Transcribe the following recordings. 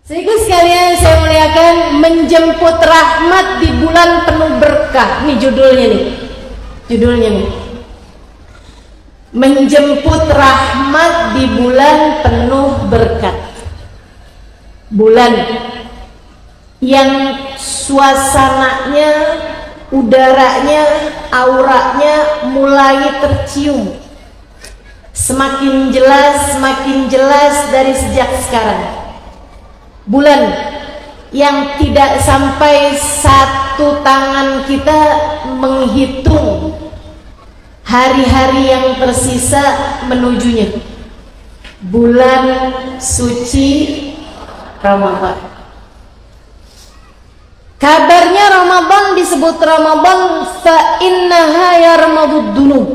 Sehingga sekalian saya muliakan, menjemput rahmat di bulan penuh berkah. Ini judulnya nih. Judulnya nih. Menjemput rahmat di bulan penuh berkat. Bulan yang suasananya, udaranya, auranya mulai tercium. Semakin jelas dari sejak sekarang. Bulan yang tidak sampai satu tangan kita menghitung hari-hari yang tersisa menujunya. Bulan suci Ramadan. Kabarnya Ramadan disebut Ramadan fa innaha yarmadud dunub.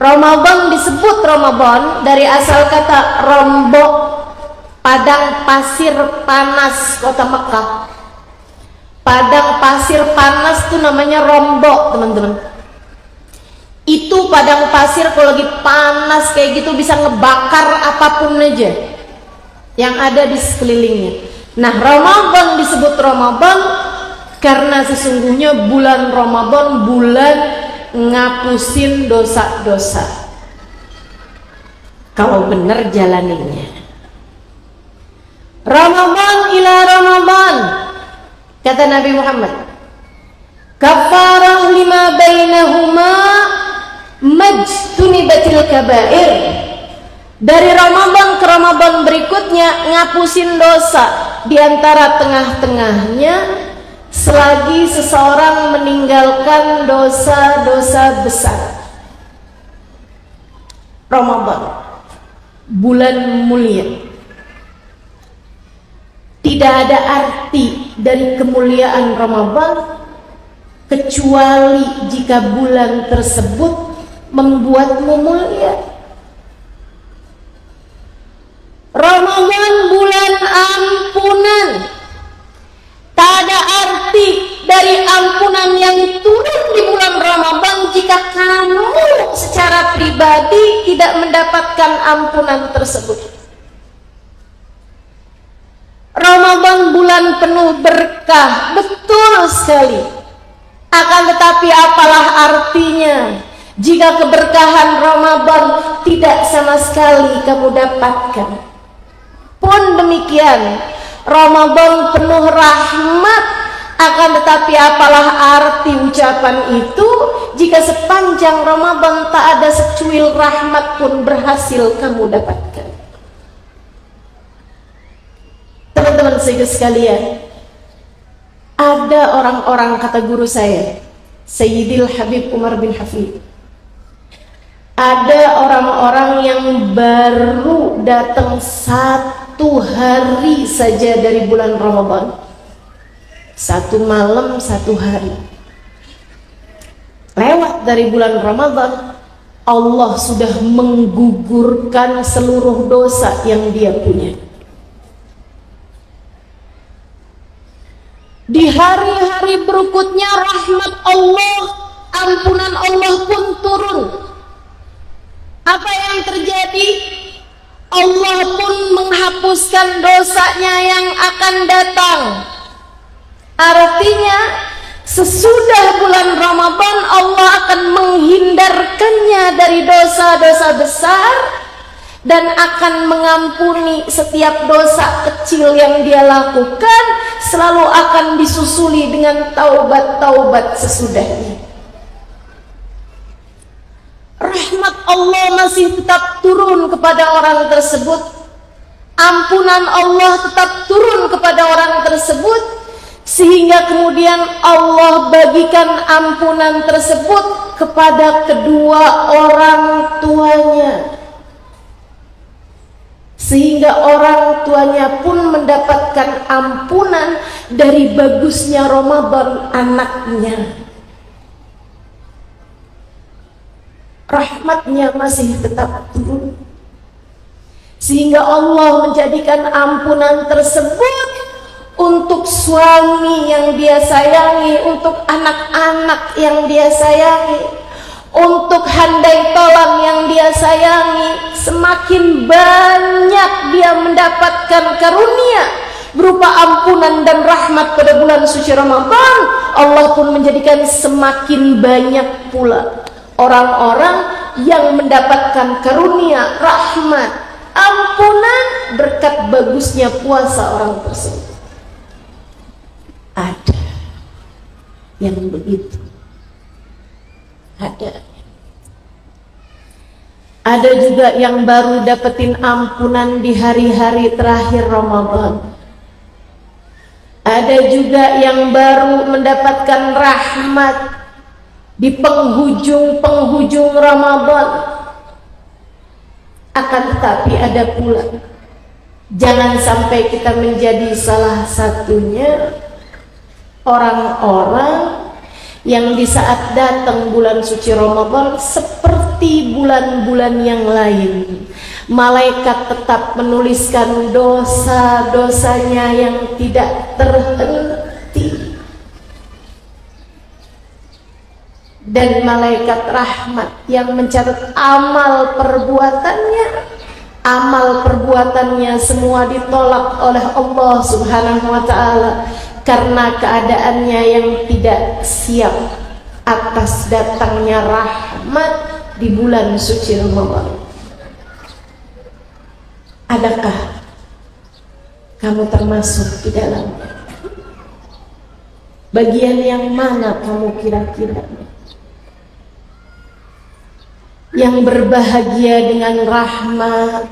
Ramadan disebut Ramadan dari asal kata rombok, padang pasir panas kota Mekah. Padang pasir panas itu namanya rombok, teman-teman. Itu padang pasir kalau lagi panas kayak gitu bisa ngebakar apapun aja yang ada di sekelilingnya. Nah, Ramadan disebut Ramadan karena sesungguhnya bulan Ramadan bulan ngapusin dosa-dosa kalau benar jalaninnya. Ramadan ila Ramadan, kata Nabi Muhammad, kafarah lima bainahuma majtunibatil kabair. Dari Ramadan ke Ramadan berikutnya ngapusin dosa di antara tengah-tengahnya selagi seseorang meninggalkan dosa-dosa besar. Ramadan bulan mulia. Tidak ada arti dari kemuliaan Ramadan kecuali jika bulan tersebut membuatmu mulia. Ramadan bulan ampunan. Tak ada arti dari ampunan yang turun di bulan Ramadan jika kamu secara pribadi tidak mendapatkan ampunan tersebut. Ramadan bulan penuh berkah, betul sekali. Akan tetapi apalah artinya jika keberkahan Ramadan tidak sama sekali kamu dapatkan. Pun demikian, Ramadan penuh rahmat, akan tetapi apalah arti ucapan itu jika sepanjang Ramadan tak ada secuil rahmat pun berhasil kamu dapatkan. Teman-teman sekalian, ada orang-orang, kata guru saya, Sayyidil Habib Umar bin Hafid, ada orang-orang yang baru datang satu hari saja dari bulan Ramadan, satu malam satu hari lewat dari bulan Ramadan, Allah sudah menggugurkan seluruh dosa yang dia punya. Di hari-hari berikutnya rahmat Allah, ampunan Allah pun turun. Apa yang terjadi? Allah pun menghapuskan dosanya yang akan datang. Artinya sesudah bulan Ramadan Allah akan menghindarkannya dari dosa-dosa besar dan akan mengampuni setiap dosa kecil yang dia lakukan, selalu akan disusuli dengan taubat-taubat sesudahnya. Rahmat Allah masih tetap turun kepada orang tersebut, ampunan Allah tetap turun kepada orang tersebut, sehingga kemudian Allah bagikan ampunan tersebut kepada kedua orang tuanya, sehingga orang tuanya pun mendapatkan ampunan dari bagusnya Ramadan anaknya. Rahmatnya masih tetap turun, sehingga Allah menjadikan ampunan tersebut untuk suami yang dia sayangi, untuk anak-anak yang dia sayangi, untuk handai tolang yang dia sayangi. Semakin banyak dia mendapatkan karunia, berupa ampunan dan rahmat pada bulan suci Ramadan, Allah pun menjadikan semakin banyak pula orang-orang yang mendapatkan karunia, rahmat, ampunan berkat bagusnya puasa orang tersebut. Ada yang begitu. Ada juga yang baru dapetin ampunan di hari-hari terakhir Ramadan. Ada juga yang baru mendapatkan rahmat di penghujung Ramadan. Akan tetapi ada pula, jangan sampai kita menjadi salah satunya orang-orang yang di saat datang bulan suci Ramadan seperti bulan-bulan yang lain, malaikat tetap menuliskan dosa-dosanya yang tidak terhenti, dan malaikat rahmat yang mencatat amal perbuatannya semua ditolak oleh Allah Subhanahu wa ta'ala karena keadaannya yang tidak siap atas datangnya rahmat di bulan suci Ramadan. Adakah kamu termasuk di dalamnya? Bagian yang mana kamu kira-kira yang berbahagia dengan rahmat,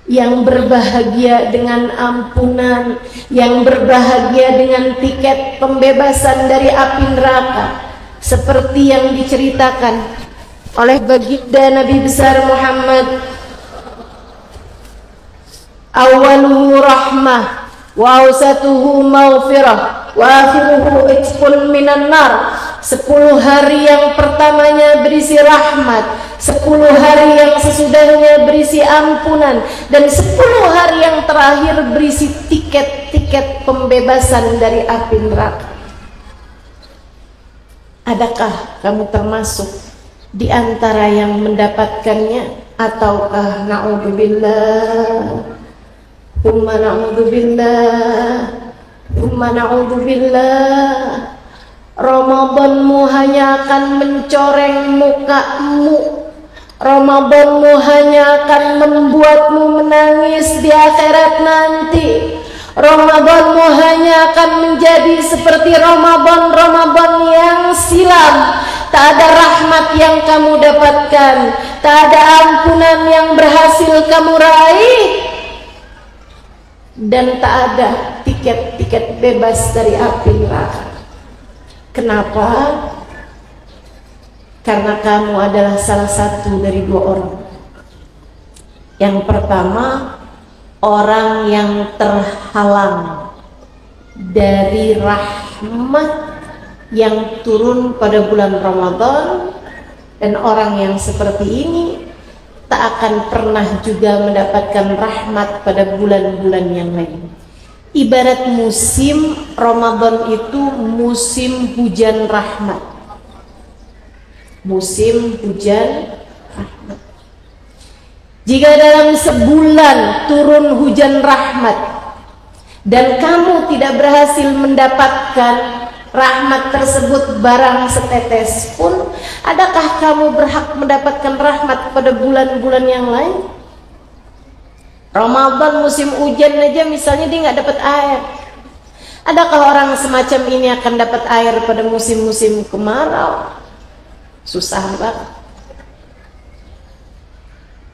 yang berbahagia dengan ampunan, yang berbahagia dengan tiket pembebasan dari api neraka, seperti yang diceritakan oleh baginda Nabi besar Muhammad, awaluhu rahmah wa awsatuhu maghfirah wa akhiruhu itqun minan nar. 10 hari yang pertamanya berisi rahmat, 10 hari yang sesudahnya berisi ampunan, dan 10 hari yang terakhir berisi tiket-tiket pembebasan dari api neraka. Adakah kamu termasuk di antara yang mendapatkannya, ataukah na'udzubillah, humma na'udzubillah, Ramadanmu hanya akan mencoreng mukamu, Ramadanmu hanya akan membuatmu menangis di akhirat nanti, Ramadanmu hanya akan menjadi seperti Ramadan yang silam. Tak ada rahmat yang kamu dapatkan, tak ada ampunan yang berhasil kamu raih, dan tak ada tiket-tiket bebas dari api neraka. Kenapa? Karena kamu adalah salah satu dari 2 orang. Yang pertama, orang yang terhalang dari rahmat yang turun pada bulan Ramadan, dan orang yang seperti ini tak akan pernah juga mendapatkan rahmat pada bulan-bulan yang lain. Ibarat musim Ramadan itu musim hujan rahmat. Musim hujan rahmat. Jika dalam sebulan turun hujan rahmat dan kamu tidak berhasil mendapatkan rahmat tersebut barang setetes pun, adakah kamu berhak mendapatkan rahmat pada bulan-bulan yang lain? Ramadan musim hujan aja misalnya dia nggak dapat air. Adakah orang semacam ini akan dapat air pada musim-musim kemarau? Susah banget.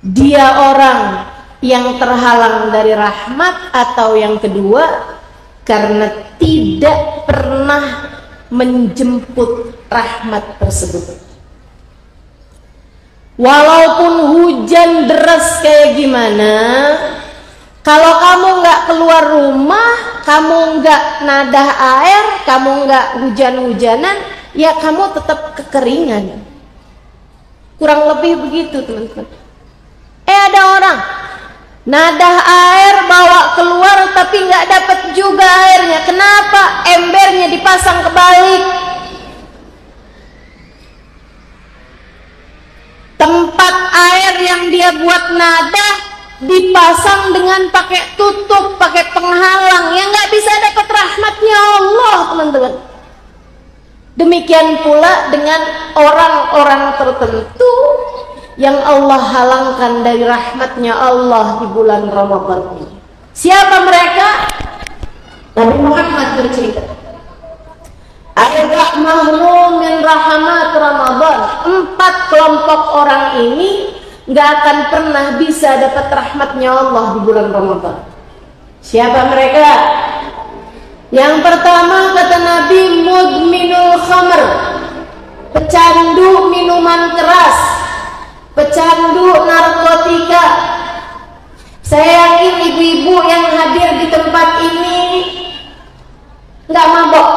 Dia orang yang terhalang dari rahmat, atau yang kedua, karena tidak pernah menjemput rahmat tersebut. Walaupun hujan deras kayak gimana, kalau kamu nggak keluar rumah, kamu nggak nadah air, kamu nggak hujan-hujanan, ya kamu tetap kekeringan. Kurang lebih begitu, teman-teman. Ada orang nadah air bawa keluar tapi nggak dapat juga airnya. Kenapa? Embernya dipasang kebalik. Tempat air yang dia buat nadah dipasang dengan pakai tutup, pakai penghalang yang nggak bisa Demikian pula dengan orang-orang tertentu yang Allah halangkan dari rahmatnya Allah di bulan Ramadan ini. Siapa mereka? Nabi Muhammad bercerita, ada mahrum min rahmat Ramadan. 4 kelompok orang ini nggak akan pernah bisa dapat rahmatnya Allah di bulan Ramadan. Siapa mereka? Yang pertama kata Nabi, mudminul khamr, pecandu minuman keras, pecandu narkotika. Saya yakin ibu-ibu yang hadir di tempat ini nggak mabok.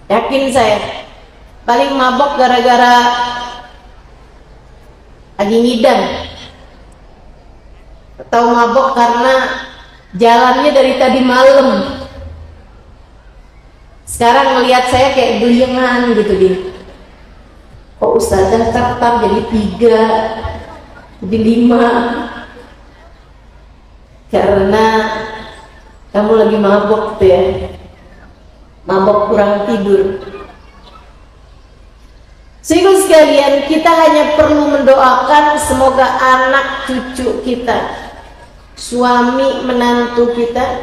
Yakin saya, paling mabok gara-gara lagi ngidam, atau mabok karena jalannya dari tadi malam. Sekarang ngelihat saya kayak belingan gitu dia. Kok ustazah tetap jadi 3, jadi 5? Karena kamu lagi mabok tuh ya. Mabok kurang tidur. Sehingga sekalian, kita hanya perlu mendoakan semoga anak cucu kita, suami menantu kita,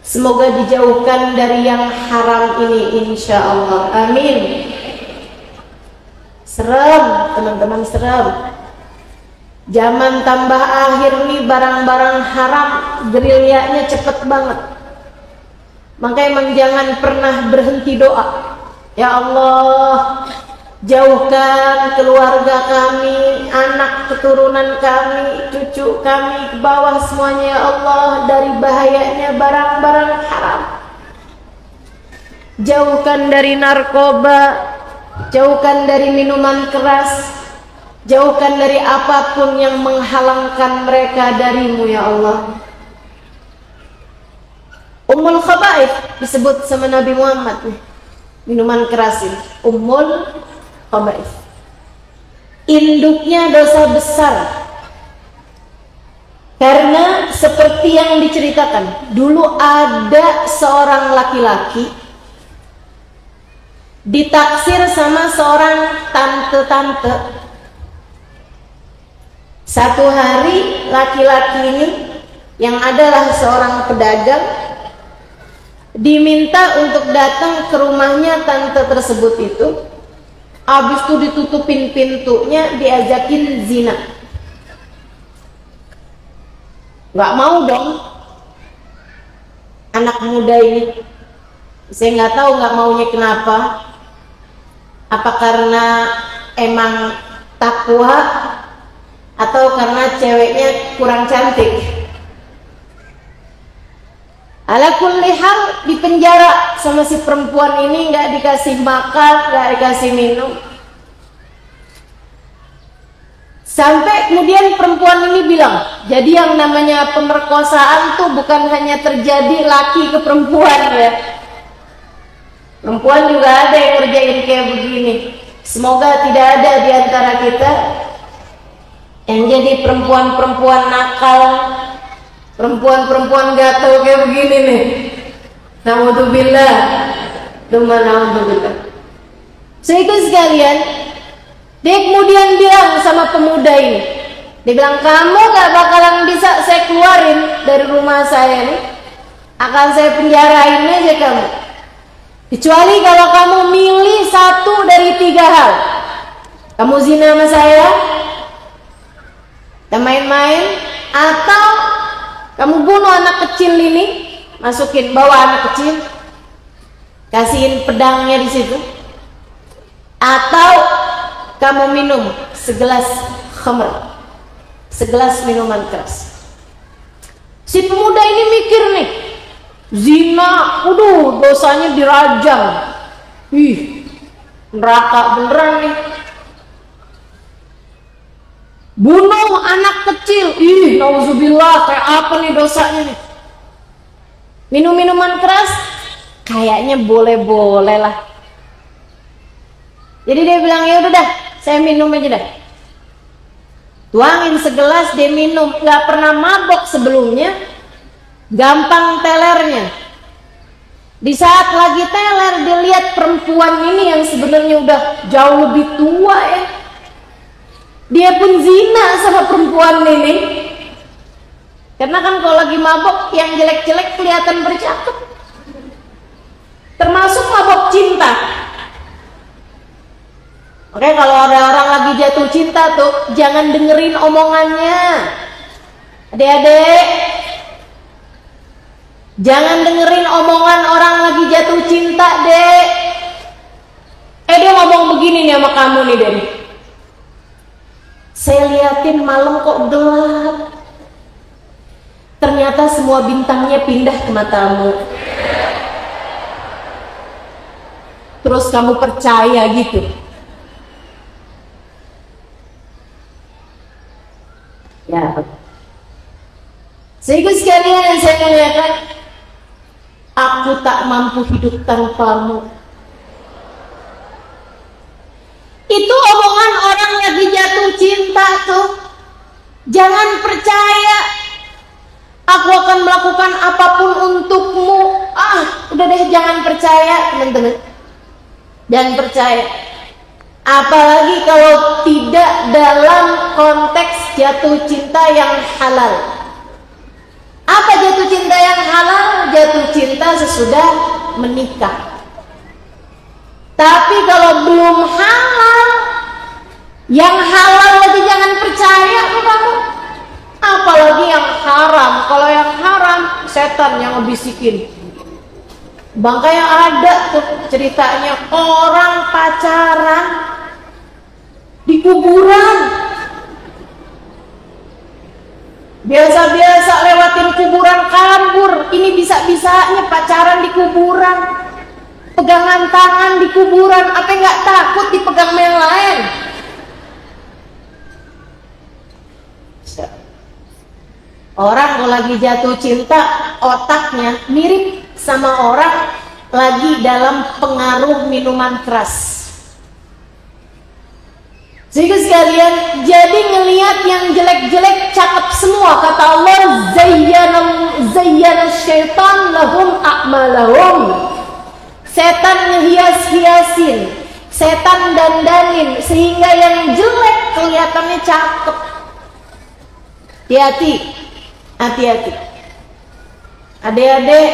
semoga dijauhkan dari yang haram ini, insya Allah. Amin. Serem teman-teman, serem. Zaman tambah akhir nih, barang-barang haram gerilyanya cepet banget. Makanya emang jangan pernah berhenti doa. Ya Allah, jauhkan keluarga kami, anak keturunan kami, cucu kami ke bawah semuanya ya Allah dari bahayanya barang-barang haram. Jauhkan dari narkoba, jauhkan dari minuman keras, jauhkan dari apapun yang menghalangkan mereka darimu ya Allah. Ummul khaba'ith disebut sama Nabi Muhammad nih, minuman keras ini, ummul khaba'ith, induknya dosa besar. Karena seperti yang diceritakan, dulu ada seorang laki-laki ditaksir sama seorang tante-tante. Satu hari laki-laki ini yang adalah seorang pedagang diminta untuk datang ke rumahnya tante tersebut itu. Habis itu ditutupin pintunya, diajakin zina. Nggak mau dong anak muda ini. Saya nggak tahu nggak maunya kenapa. Apa karena emang takwa atau karena ceweknya kurang cantik. Ala kulli hal dipenjara sama si perempuan ini, nggak dikasih makan, nggak dikasih minum. Sampai kemudian perempuan ini bilang, jadi yang namanya pemerkosaan tuh bukan hanya terjadi laki ke perempuan ya. Perempuan juga ada yang ngerjain kayak begini. Semoga tidak ada di antara kita yang jadi perempuan-perempuan nakal, perempuan-perempuan gatel kayak begini nih. Naudzubillah. Naudzubillah. Sehingga sekalian, dia kemudian bilang sama pemuda ini, dia bilang, kamu gak bakalan bisa saya keluarin dari rumah saya nih, akan saya penjarain aja kamu, kecuali kalau kamu milih 1 dari 3 hal. Kamu zina sama saya, kita main-main, atau kamu bunuh anak kecil ini, masukin, bawa anak kecil, kasihin pedangnya di situ, atau kamu minum segelas khamr, segelas minuman keras. Si pemuda ini mikir nih, zina, dosanya dirajam, neraka beneran nih. Bunuh anak kecil, nauzubillah, kayak apa nih dosanya nih. Minum minuman keras, kayaknya boleh-boleh lah. Jadi dia bilang, ya udah dah, saya minum aja dah. Tuangin segelas, dia minum. Gak pernah mabok sebelumnya, gampang telernya. Di saat lagi teler, dilihat perempuan ini yang sebenarnya udah jauh lebih tua ya, dia pun zina sama perempuan ini. Karena kan kalau lagi mabok, yang jelek-jelek kelihatan bercakap. Termasuk mabok cinta. Oke, kalau ada orang lagi jatuh cinta tuh, jangan dengerin omongannya. Adik-adik, jangan dengerin omongan orang lagi jatuh cinta, dek. Dia ngomong begini nih sama kamu nih, dek. Saya liatin malam kok gelap. Ternyata semua bintangnya pindah ke matamu. Terus kamu percaya gitu? Ya. Sehingga sekalian saya mengatakan, aku tak mampu hidup tanpamu. Itu omongan orang lagi jatuh cinta tuh. Jangan percaya. Aku akan melakukan apapun untukmu. Udah deh, jangan percaya, teman-teman. Jangan percaya. Apalagi kalau tidak dalam konteks jatuh cinta yang halal. Apa jatuh cinta yang halal? Jatuh cinta sesudah menikah. Tapi kalau belum halal, yang halal lagi jangan percaya kamu. Apalagi yang haram. Kalau yang haram, setan yang ngebisikin. Bangkanya ada tuh ceritanya orang pacaran di kuburan. Biasa-biasa lewatin kuburan kabur. Ini bisa-bisanya pacaran di kuburan, pegangan tangan di kuburan. Apa nggak takut dipegang yang lain? Orang kalau lagi jatuh cinta, otaknya mirip sama orang lagi dalam pengaruh minuman keras. Sehingga sekalian, jadi ngelihat yang jelek-jelek cakep semua. Kata Allah, zayyana syaitan lahum a'malahum. Setan ngehias-hiasin, setan dandanin, sehingga yang jelek kelihatannya cakep. Hati-hati, hati-hati. Adik-adik,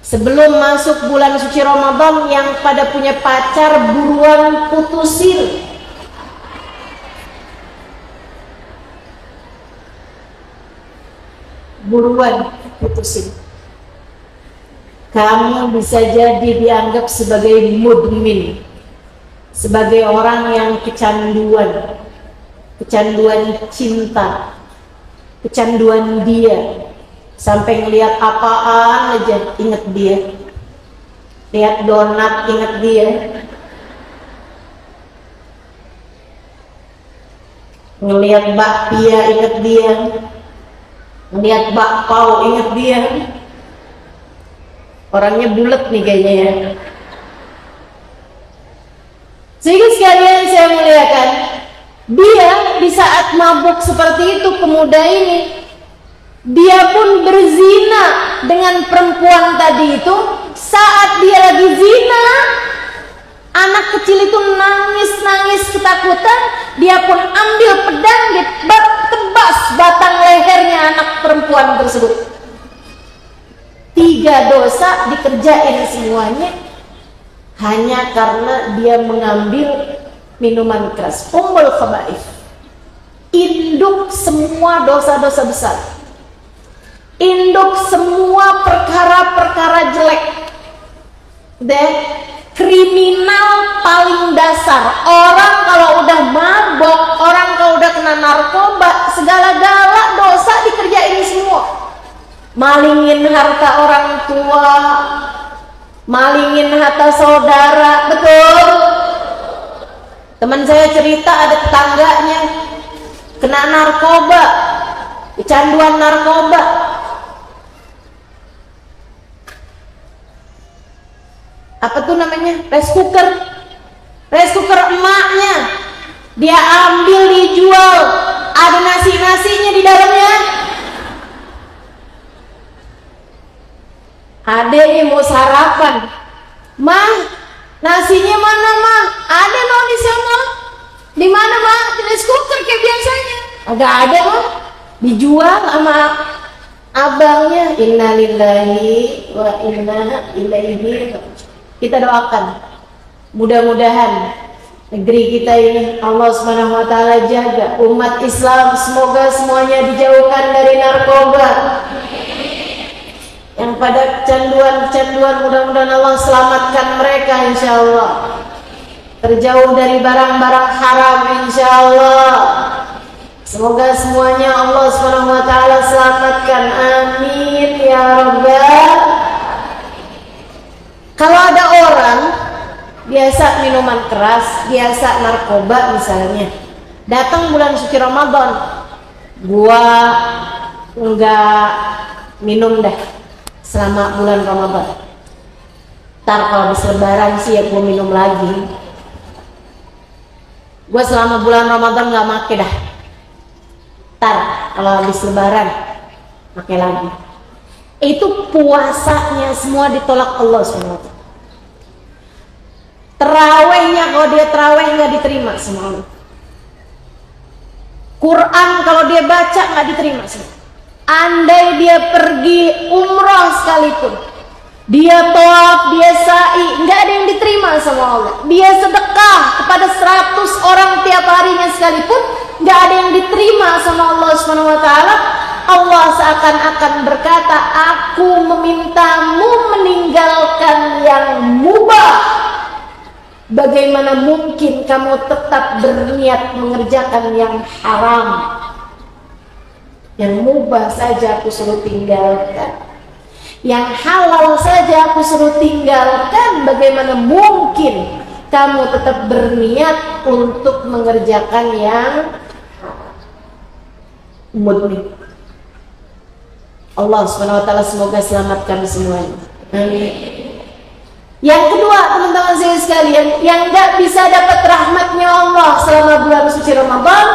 sebelum masuk bulan suci Ramadan, yang pada punya pacar buruan putusin. Buruan putusin. Kamu bisa jadi dianggap sebagai mudmin, sebagai orang yang kecanduan cinta, kecanduan dia, sampai ngelihat apaan aja inget dia, lihat donat inget dia, ngelihat bakpia inget dia, ngelihat bakpao inget dia. Orangnya bulat nih kayaknya ya. Sehingga sekalian saya muliakan, dia di saat mabuk seperti itu, pemuda ini, dia pun berzina dengan perempuan tadi itu. Saat dia lagi zina, anak kecil itu nangis ketakutan. Dia pun ambil pedang, dia tebas batang lehernya anak perempuan tersebut. 3 dosa dikerjain semuanya hanya karena dia mengambil minuman keras. Ummul khaba'ith, induk semua dosa-dosa besar, induk semua perkara-perkara jelek. Dan kriminal paling dasar. Orang kalau udah mabok, orang kalau udah kena narkoba, segala-gala dosa dikerjain semua. Malingin harta orang tua, malingin harta saudara. Betul. Teman saya cerita ada tetangganya kena narkoba, kecanduan narkoba. Apa tuh namanya? Rice cooker emaknya dia ambil, dijual, ada nasinya di dalamnya. Adeknya mau sarapan, mah nasinya mana mah? Ada dong di sana. Di mana mah? Di rice cooker kayak biasanya. Agak ada mah. Dijual sama abangnya. Innalillahi wa inna ilaihi. Kita doakan, mudah-mudahan negeri kita ini Allah Subhanahu wa taala jaga, umat Islam semoga semuanya dijauhkan dari narkoba. Yang pada kecanduan-kecanduan mudah-mudahan Allah selamatkan mereka insyaallah. Terjauh dari barang-barang haram insyaallah. Semoga semuanya Allah Subhanahu wa taala selamatkan. Amin ya rabbal. Kalau ada orang biasa minuman keras, biasa narkoba misalnya, datang bulan suci Ramadan, gua enggak minum dah selama bulan Ramadan. Ntar kalau habis lebaran sih ya gua minum lagi. Gua selama bulan Ramadan nggak make dah. Ntar kalau habis lebaran pakai lagi. Itu puasanya semua ditolak Allah SWT. Terawihnya kalau dia terawih nggak diterima semua. Quran kalau dia baca nggak diterima semua. Andai dia pergi umroh sekalipun, dia tawaf, dia sa'i, nggak ada yang diterima sama Allah. Dia sedekah kepada 100 orang tiap harinya sekalipun, nggak ada yang diterima sama Allah Subhanahu wa taala. Allah seakan-akan berkata, aku memintamu meninggalkan yang mubah. Bagaimana mungkin kamu tetap berniat mengerjakan yang haram? Yang mubah saja aku suruh tinggalkan, yang halal saja aku suruh tinggalkan. Bagaimana mungkin kamu tetap berniat untuk mengerjakan yang murni? Allah Subhanahu wa taala semoga selamatkan semuanya. Amin. Yang kedua, teman-teman saya sekalian, yang enggak bisa dapat rahmatnya Allah selama bulan suci Ramadan,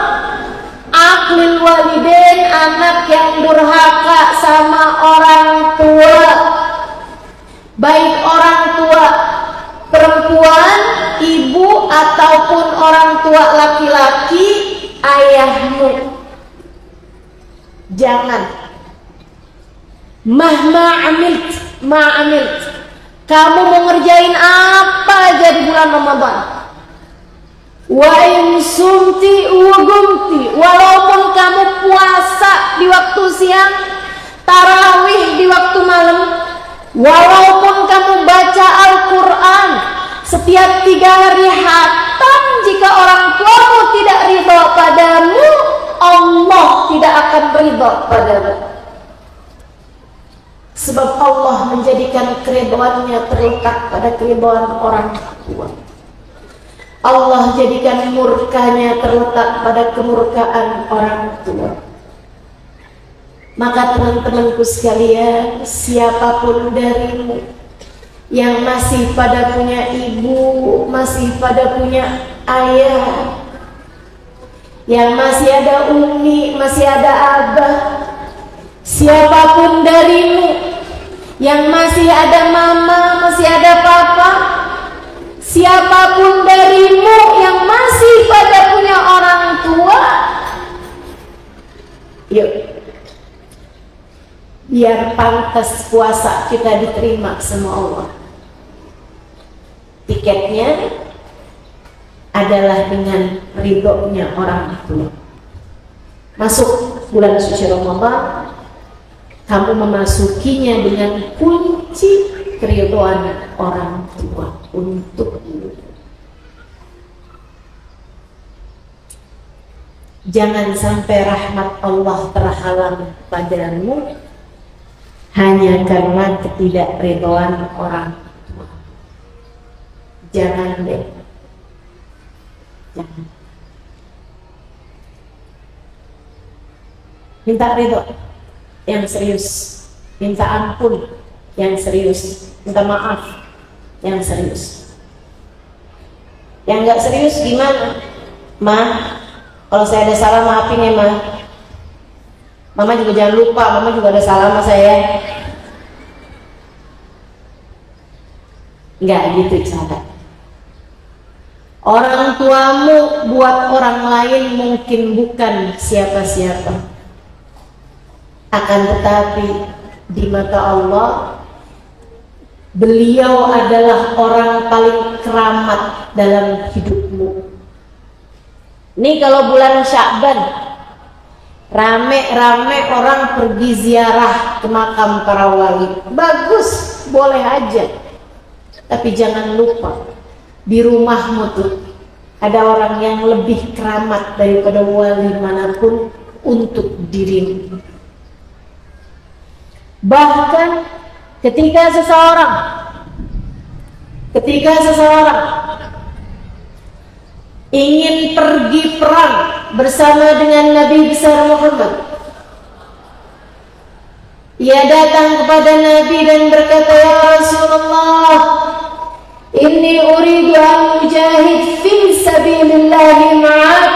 aqlil walidain, anak yang durhaka sama orang tua. Baik orang tua perempuan, ibu ataupun orang tua laki-laki, ayahmu. Jangan mahma amilt, kamu mau ngerjain apa aja di bulan Ramadan, wa in sumti wa gumti, walaupun kamu puasa di waktu siang, tarawih di waktu malam, walaupun kamu baca Al-Quran setiap 3 hari khatam, jika orang tuamu tidak ridha padamu, Allah tidak akan ridha padamu. Sebab Allah menjadikan keridhaannya terletak pada keridhaan orang tua. Allah jadikan murkanya terletak pada kemurkaan orang tua. Maka teman-temanku sekalian, siapapun darimu yang masih pada punya ibu, masih pada punya ayah, yang masih ada umi, masih ada abah, siapapun darimu yang masih ada mama, masih ada papa, siapapun darimu yang masih pada punya orang tua, yuk, biar pantas puasa kita diterima sama Allah. Tiketnya adalah dengan ridhonya orang tua. Masuk bulan suci Ramadan, kamu memasukinya dengan kunci keridhaan orang tua untuk hidup. Jangan sampai rahmat Allah terhalang padamu hanya karena ketidakridhaan orang tua. Jangan deh. Jangan. Minta ridho yang serius, minta ampun yang serius, minta maaf yang serius. Yang nggak serius gimana? Ma, kalau saya ada salah maafin ya ma. Mama juga jangan lupa, mama juga ada salah sama saya. Nggak gitu cara. Orang tuamu buat orang lain mungkin bukan siapa-siapa, akan tetapi di mata Allah beliau adalah orang paling keramat dalam hidupmu. Ini kalau bulan Sya'ban rame-rame orang pergi ziarah ke makam para wali, bagus, boleh aja. Tapi jangan lupa di rumahmu tuh ada orang yang lebih keramat daripada wali manapun untuk dirimu. Bahkan ketika seseorang ingin pergi perang bersama dengan Nabi besar Muhammad, ia datang kepada Nabi dan berkata, "Ya Rasulullah, inni uridu an mujahid fi sabilillahi ma'ak."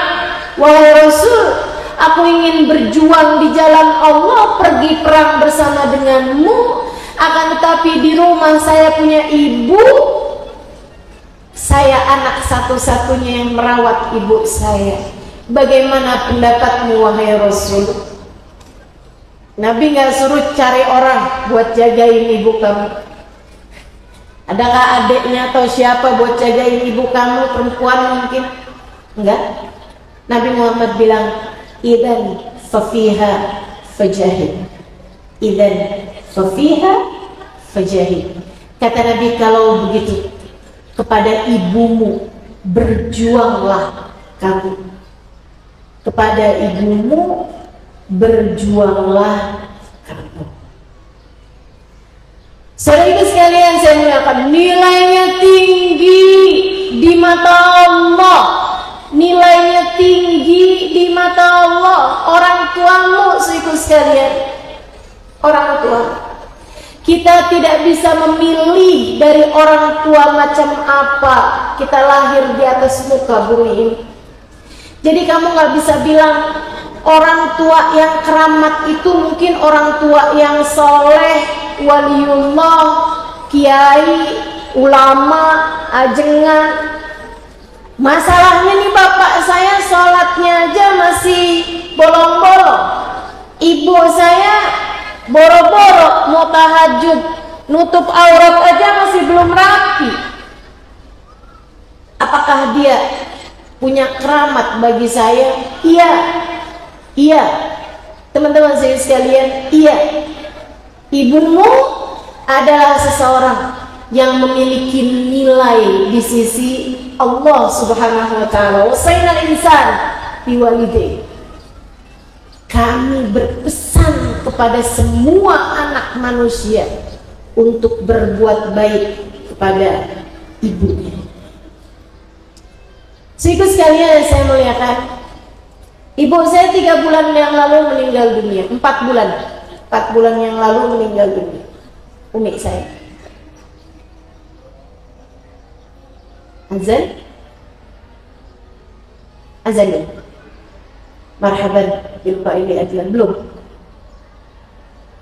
Wahai Rasul, aku ingin berjuang di jalan Allah, pergi perang bersama denganmu. Akan tetapi di rumah saya punya ibu, saya anak satu-satunya yang merawat ibu saya. Bagaimana pendapatmu wahai Rasul? Nabi nggak suruh cari orang buat jagain ibu kamu. Adakah adiknya atau siapa buat jagain ibu kamu, perempuan mungkin? Enggak. Nabi Muhammad bilang, "Idzan fafiha fajahid." Idzan fafiha fajahid. Kata Nabi, kalau begitu kepada ibumu berjuanglah kamu. Kepada ibumu berjuanglah kamu. Saudara sekalian, saya muliakan, nilainya tinggi di mata Allah. Nilainya tinggi di mata Allah. Orang tuamu, saudara sekalian, orang tua. Kita tidak bisa memilih dari orang tua macam apa kita lahir di atas muka bumi ini. Jadi kamu nggak bisa bilang orang tua yang keramat itu mungkin orang tua yang soleh, waliullah, kiai, ulama, ajengan. Masalahnya nih, bapak saya sholatnya aja masih bolong-bolong, ibu saya boro-boro mau tahajud, nutup aurat aja masih belum rapi. Apakah dia punya keramat bagi saya? Iya, teman-teman saya sekalian, iya. Ibumu adalah seseorang yang memiliki nilai di sisi Allah Subhanahu wa taala. Wasainal insan biwalidayhi. Kami berpesan kepada semua anak manusia untuk berbuat baik kepada ibunya. Saudara sekalian, saya muliakan, ibu saya 3 bulan yang lalu meninggal dunia. 4 bulan yang lalu meninggal dunia. Umi saya. Azan ya? Marhaban bil qaili adlan. Belum.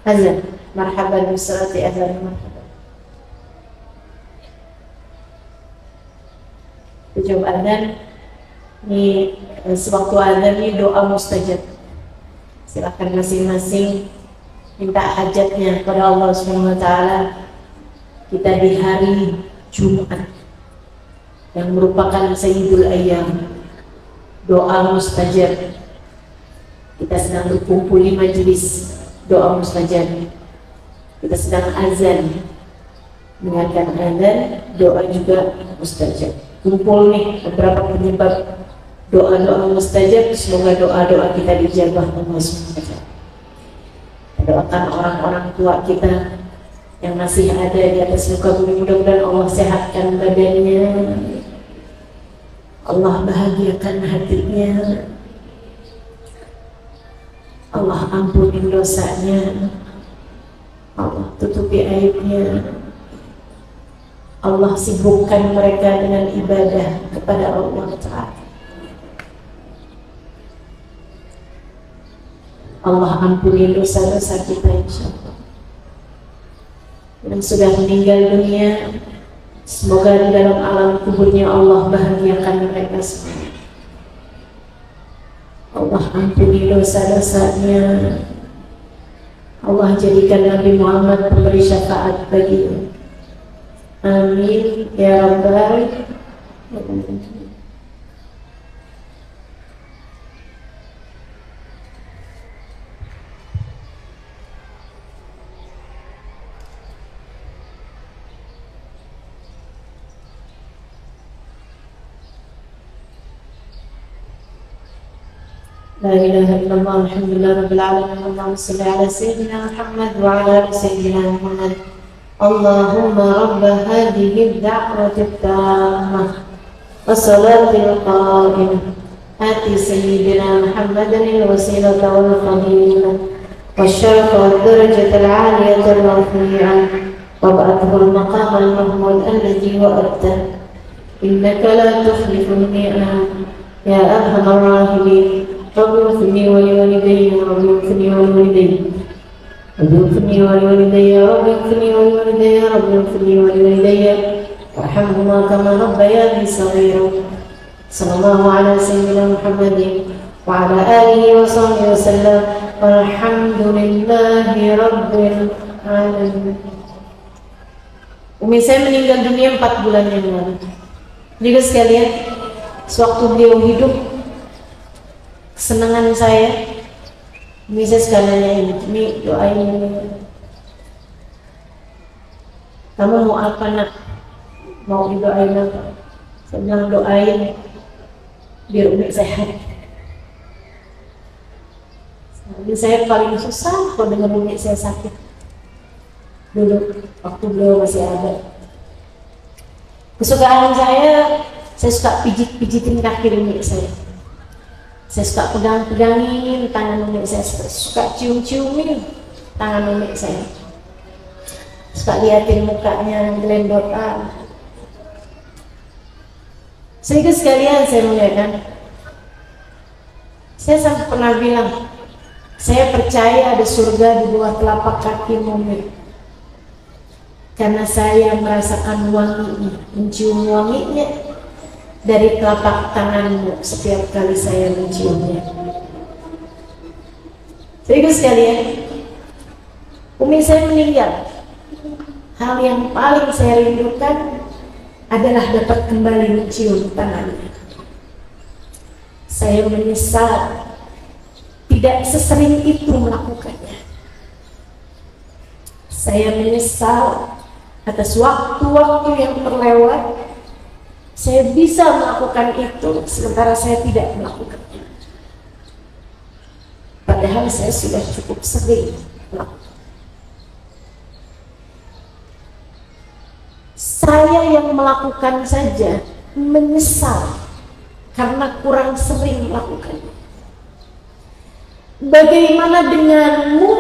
Azan. Marhaban bisalati azan. Marhaban. Ujung azan. Ini sewaktu azan ini doa mustajab. Silakan masing-masing minta hajatnya kepada Allah Subhanahu wa taala. Kita di hari Jumat yang merupakan Sayyidul Ayyam, doa mustajab. Kita sedang berkumpul di majelis doa mustajab. Kita sedang azan, dengarkan azan, doa juga mustajab. Kumpul nih beberapa penyebab doa-doa mustajab. Semoga doa-doa kita dijabah Allah SWT. Doakan orang-orang tua kita yang masih ada di atas muka bumi, mudah-mudahan Allah sehatkan badannya, Allah bahagiakan hatinya, Allah ampuni dosanya, Allah tutupi aibnya, Allah sibukkan mereka dengan ibadah kepada Allah Ta'ala. Allah ampuni dosa-dosa kita insyaallah. Yang sudah meninggal dunia, Semoga di dalam alam kuburnya Allah bahagiakan mereka semua. Allah ampuni dosa-dosanya. Allah jadikan Nabi Muhammad memberi syafaat baginya. Amin ya rabbal alamin. لا إله إلا الله الحمد لله رب العالمين اللهم صل على سيدنا محمد وعلى آل سيدنا محمد اللهم رب هذه الدعوة التامة والصلاة القائمة آت سيدنا محمدا الوسيلة والفضيلة والشرف والدرجة العالية الرفيعة وابعثه المقام المحمود الذي وعدته إنك لا تخلف الميعاد يا أرحم الراحمين رب اغفر لي ولوالدي رب اغفر لي ولوالدي رب اغفر لي ولوالدي رب اغفر لي ولوالدي رب اغفر لي ولوالدي وارحمهما كما ربياني صغيرا صلى الله على سيدنا محمد وعلى آله وصحبه وسلم والحمد لله رب العالمين. Umi saya meninggal dunia 4 bulan yang lalu. Juga sekalian, sewaktu beliau hidup, kesenangan saya, bisa sekalian ini doain. Kamu mau apa nak? Mau didoain apa? Saya bilang doain biar Umi sehat. Jadi saya paling susah kalau dengar Umi saya sakit. Dulu waktu beliau masih ada. Kesukaan saya suka pijit-pijitin kaki Umi saya. Saya suka pegang-pegangin tangan Umi saya suka cium-ciumin tangan Umi saya. Suka liatin mukanya gelendotan. Sehingga sekalian saya mengatakan, saya sampai pernah bilang, saya percaya ada surga di bawah telapak kaki Umi, karena saya merasakan wanginya, mencium wanginya dari telapak tanganmu setiap kali saya menciumnya. Sehingga sekalian, Umi saya meninggal. Hal yang paling saya rindukan adalah dapat kembali mencium tangannya. Saya menyesal tidak sesering itu melakukannya. Saya menyesal atas waktu-waktu yang terlewat. Saya bisa melakukan itu sementara saya tidak melakukannya. Padahal saya sudah cukup sering melakukan. Saya yang melakukan saja menyesal karena kurang sering melakukannya. Bagaimana denganmu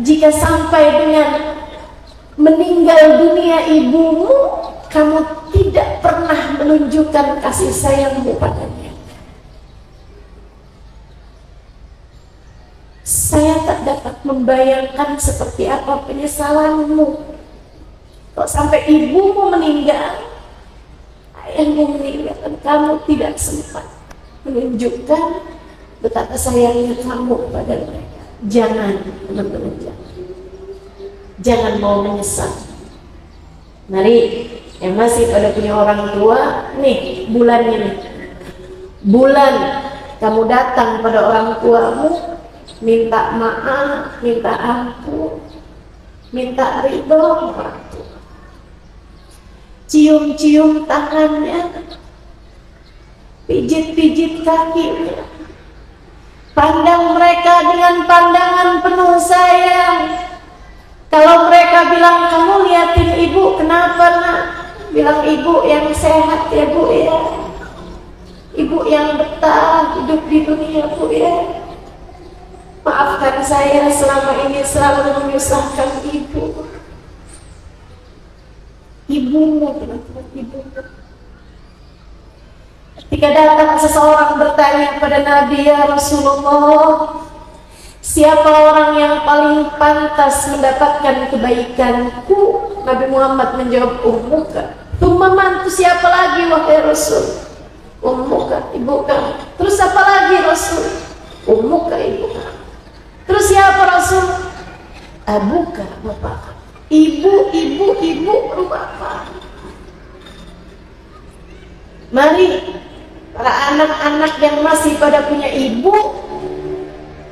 jika sampai dengan meninggal dunia ibumu, kamu tidak pernah menunjukkan kasih sayangmu padanya? Saya tak dapat membayangkan seperti apa penyesalanmu. Kok sampai ibumu meninggal, ayahmu meninggal, dan kamu tidak sempat menunjukkan betapa sayangnya kamu pada mereka. Jangan, teman-teman, jangan mau menyesal. Mari, yang masih pada punya orang tua, nih bulannya nih, bulan kamu datang pada orang tuamu, minta maaf, minta ampun, minta ridho orang tua. Cium-cium tangannya, pijit-pijit kakinya, pandang mereka dengan pandangan penuh sayang. Kalau mereka bilang, kamu liatin ibu, kenapa nak? Bilang, ibu yang sehat ya bu ya, ibu yang betah hidup di dunia bu ya. Maafkan saya selama ini selalu menyusahkan ibu. Ibumu, teman-teman, ibumu. Ketika datang seseorang bertanya pada Nabi, ya Rasulullah, siapa orang yang paling pantas mendapatkan kebaikanku? Nabi Muhammad menjawab, ummuka. Tumma mantu siapa lagi wahai Rasul? Ummuka, ibuka. Terus apa lagi Rasul? Ummuka, ibuka. Terus siapa Rasul? Abuka, bapak. Ibu, baru bapak. Mari para anak-anak yang masih pada punya ibu,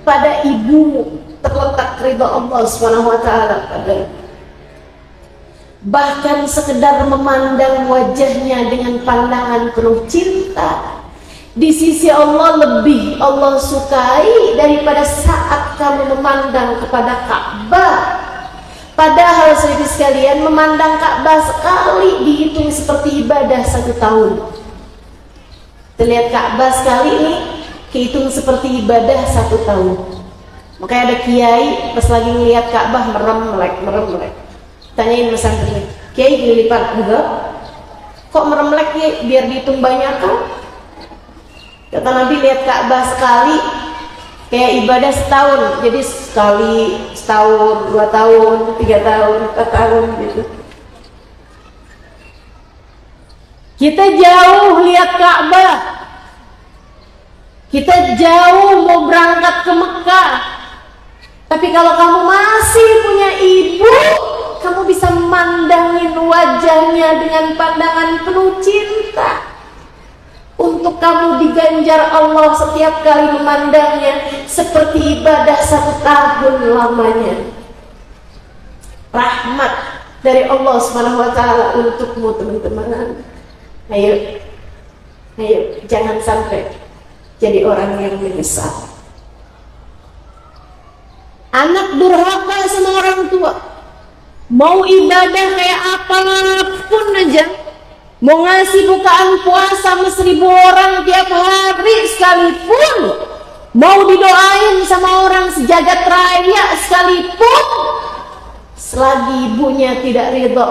pada ibumu terletak ridha Allah Subhanahu wa taala pada. Bahkan sekedar memandang wajahnya dengan pandangan penuh cinta di sisi Allah lebih Allah sukai daripada saat kamu memandang kepada Ka'bah. Padahal saudara sekalian, memandang Ka'bah sekali dihitung seperti ibadah 1 tahun. Terlihat Ka'bah sekali ini dihitung seperti ibadah 1 tahun. Makanya ada kiai pas lagi ngelihat Ka'bah merem-melek. Tanyain pesantren, kiai gini lipat enggak? Kok meremlek ya? Biar dihitung banyak kan? Kata Nabi, lihat Ka'bah sekali kayak ibadah setahun. Jadi sekali setahun, 2 tahun, 3 tahun, 4 tahun gitu. Kita jauh lihat Ka'bah. Kita jauh mau berangkat ke Mekah. Tapi kalau kamu masih punya ibu, kamu bisa memandangin wajahnya dengan pandangan penuh cinta. Untuk kamu diganjar Allah setiap kali memandangnya seperti ibadah 1 tahun lamanya. Rahmat dari Allah Subhanahu wa taala untukmu teman-teman. Ayo, jangan sampai jadi orang yang menyesal. Anak durhaka sama orang tua. Mau ibadah kayak apapun aja, mau ngasih bukaan puasa sama 1000 orang tiap hari sekalipun, mau didoain sama orang sejagat raya sekalipun, selagi ibunya tidak ridho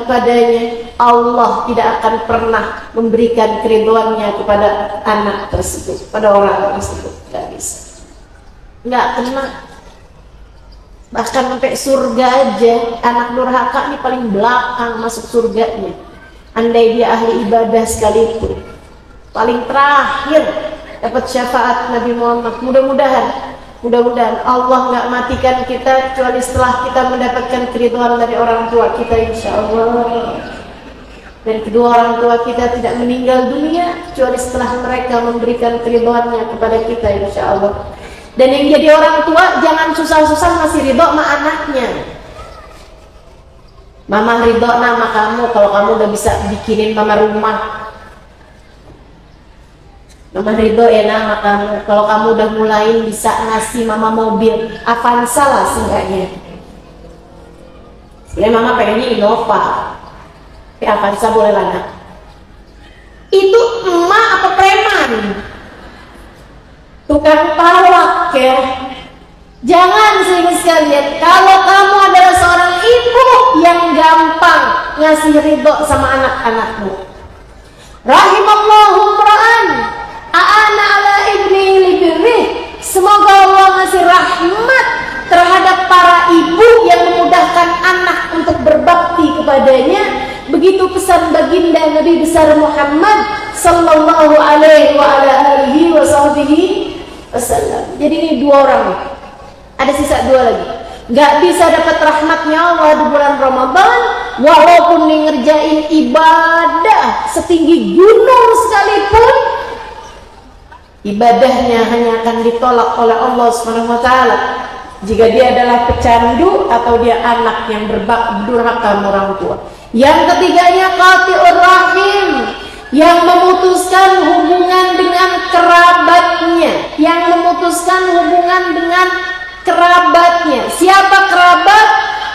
padanya, Allah tidak akan pernah memberikan keridhoannya kepada anak tersebut, pada orang tersebut. Nggak bisa, nggak kena. Bahkan sampai surga aja, anak durhaka ini paling belakang masuk surganya. Andai dia ahli ibadah sekalipun, paling terakhir dapat syafaat Nabi Muhammad. Mudah-mudahan Allah nggak matikan kita kecuali setelah kita mendapatkan keridhaan dari orang tua kita, insya Allah. Dan kedua orang tua kita tidak meninggal dunia kecuali setelah mereka memberikan keridhaannya kepada kita, insya Allah. Dan yang jadi orang tua jangan susah-susah masih ridho sama anaknya. Mama ridho sama kamu kalau kamu udah bisa bikinin mama rumah. Mama ridho ya sama kamu kalau kamu udah mulai bisa ngasih mama mobil Avanza lah seenggaknya. Sebenarnya mama pengennya Innova, tapi Avanza boleh lah nak. Itu emak apa preman? Tukang palak ya. Jangan sekalian, kalau kamu adalah seorang ibu yang gampang ngasih ridho sama anak-anakmu. Rahimallahu imra'an a'ana ala ibni libirri. Semoga Allah ngasih rahmat terhadap para ibu yang memudahkan anak untuk berbakti kepadanya. Begitu pesan baginda Nabi besar Muhammad sallallahu alaihi wa ala alihi wa sahbihi wasallam. Jadi ini 2 orang, ada sisa 2 lagi. Gak bisa dapat rahmatnya Allah di bulan Ramadan walaupun ngerjain ibadah setinggi gunung sekalipun, ibadahnya hanya akan ditolak oleh Allah Subhanahu wa taala jika dia adalah pecandu atau dia anak yang durhaka orang tua. Yang ketiganya qati'ur rahim, yang memutuskan hubungan dengan kerabatnya, Siapa kerabat?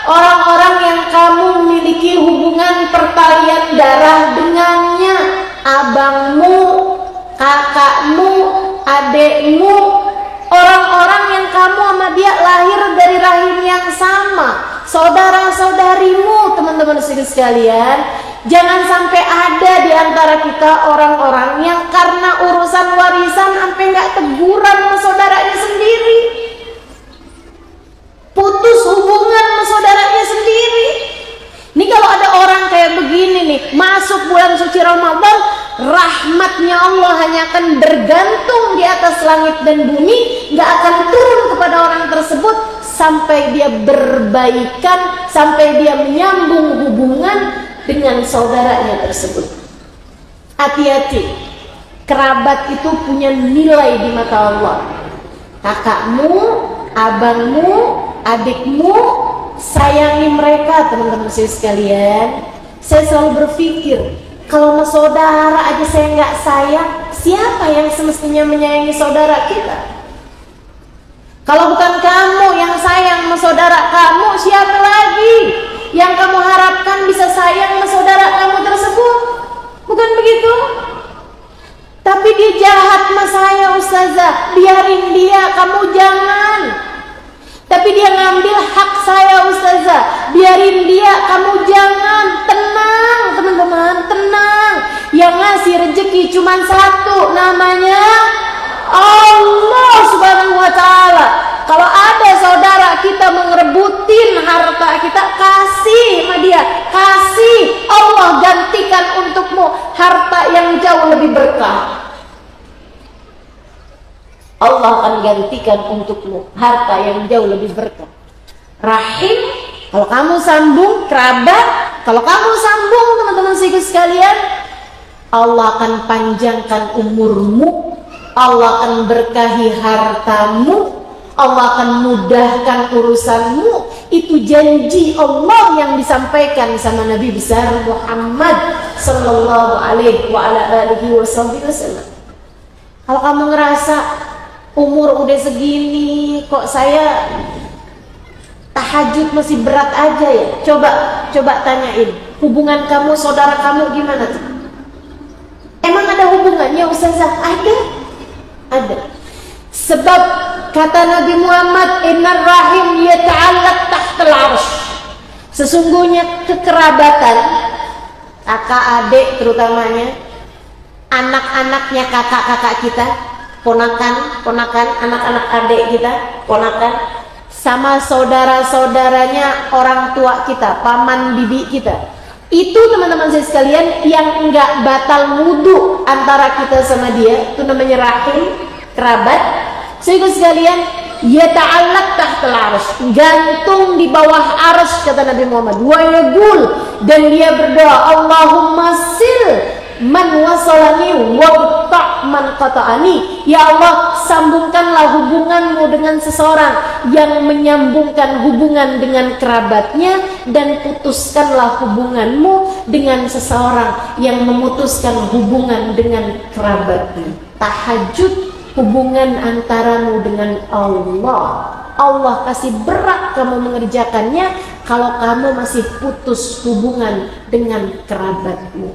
Orang-orang yang kamu memiliki hubungan pertalian darah dengannya, abangmu, kakakmu, adekmu, orang-orang yang kamu sama dia lahir dari rahim yang sama, saudara-saudarimu. Teman-teman sekalian, jangan sampai ada di antara kita orang-orang yang karena urusan warisan sampai nggak teguran sama saudaranya sendiri, putus hubungan sama saudaranya sendiri. Nih kalau ada orang kayak begini nih, masuk bulan suci Ramadan, rahmatnya Allah hanya akan bergantung di atas langit dan bumi, nggak akan turun kepada orang tersebut sampai dia berbaikan, sampai dia menyambung hubungan dengan saudaranya tersebut. Hati-hati, kerabat itu punya nilai di mata Allah. Kakakmu, abangmu, adikmu, sayangi mereka, teman-teman saya sekalian. Saya selalu berpikir, kalau sama saudara aja saya nggak sayang, siapa yang semestinya menyayangi saudara kita? Kalau bukan kamu yang sayang sama saudara kamu, siapa lagi yang kamu harapkan bisa sayang sama saudara kamu tersebut? Bukan begitu? Tapi dia jahat sama saya, ustazah, biarin dia, kamu jangan. Tapi dia ngambil hak saya, ustazah, biarin dia, kamu jangan. Tenang teman-teman, tenang. Yang ngasih rezeki cuma satu, namanya Allah subhanahu wa ta'ala. Kalau ada saudara kita mengerebutin harta kita, kasih sama dia, kasih. Allah gantikan untukmu harta yang jauh lebih berkah. Allah akan gantikan untukmu harta yang jauh lebih berkah. Rahim, kalau kamu sambung, kerabat, kalau kamu sambung, teman-teman sekalian, Allah akan panjangkan umurmu, Allah akan berkahi hartamu, Allah akan mudahkan urusanmu. Itu janji Allah yang disampaikan sama Nabi besar Muhammad sallallahu alaihi wa ala alihi wasallam. Kalau kamu ngerasa umur udah segini kok saya tahajud masih berat aja ya, coba tanyain hubungan kamu saudara kamu gimana tuh? Emang ada hubungannya, ustazah? Ada. Sebab kata Nabi Muhammad, innar rahim yata'allaq tahtal arsh. Sesungguhnya kekerabatan kakak adik, terutamanya anak-anaknya kakak-kakak kita, ponakan, anak-anak adik kita, ponakan, sama saudara-saudaranya orang tua kita, paman bibi kita. Itu teman-teman saya sekalian yang enggak batal wudu antara kita sama dia, itu namanya rahim, kerabat. Saudara sekalian, yata'allaq tahtal arsh, gantung di bawah arsy kata Nabi Muhammad. Wa yaqul, dan dia berdoa, Allahumma sil man wasalani waqta' man qata'ani. Ya Allah, sambungkanlah hubunganmu dengan seseorang yang menyambungkan hubungan dengan kerabatnya, dan putuskanlah hubunganmu dengan seseorang yang memutuskan hubungan dengan kerabatnya. Tahajud, hubungan antaramu dengan Allah. Allah kasih berat kamu mengerjakannya kalau kamu masih putus hubungan dengan kerabatmu.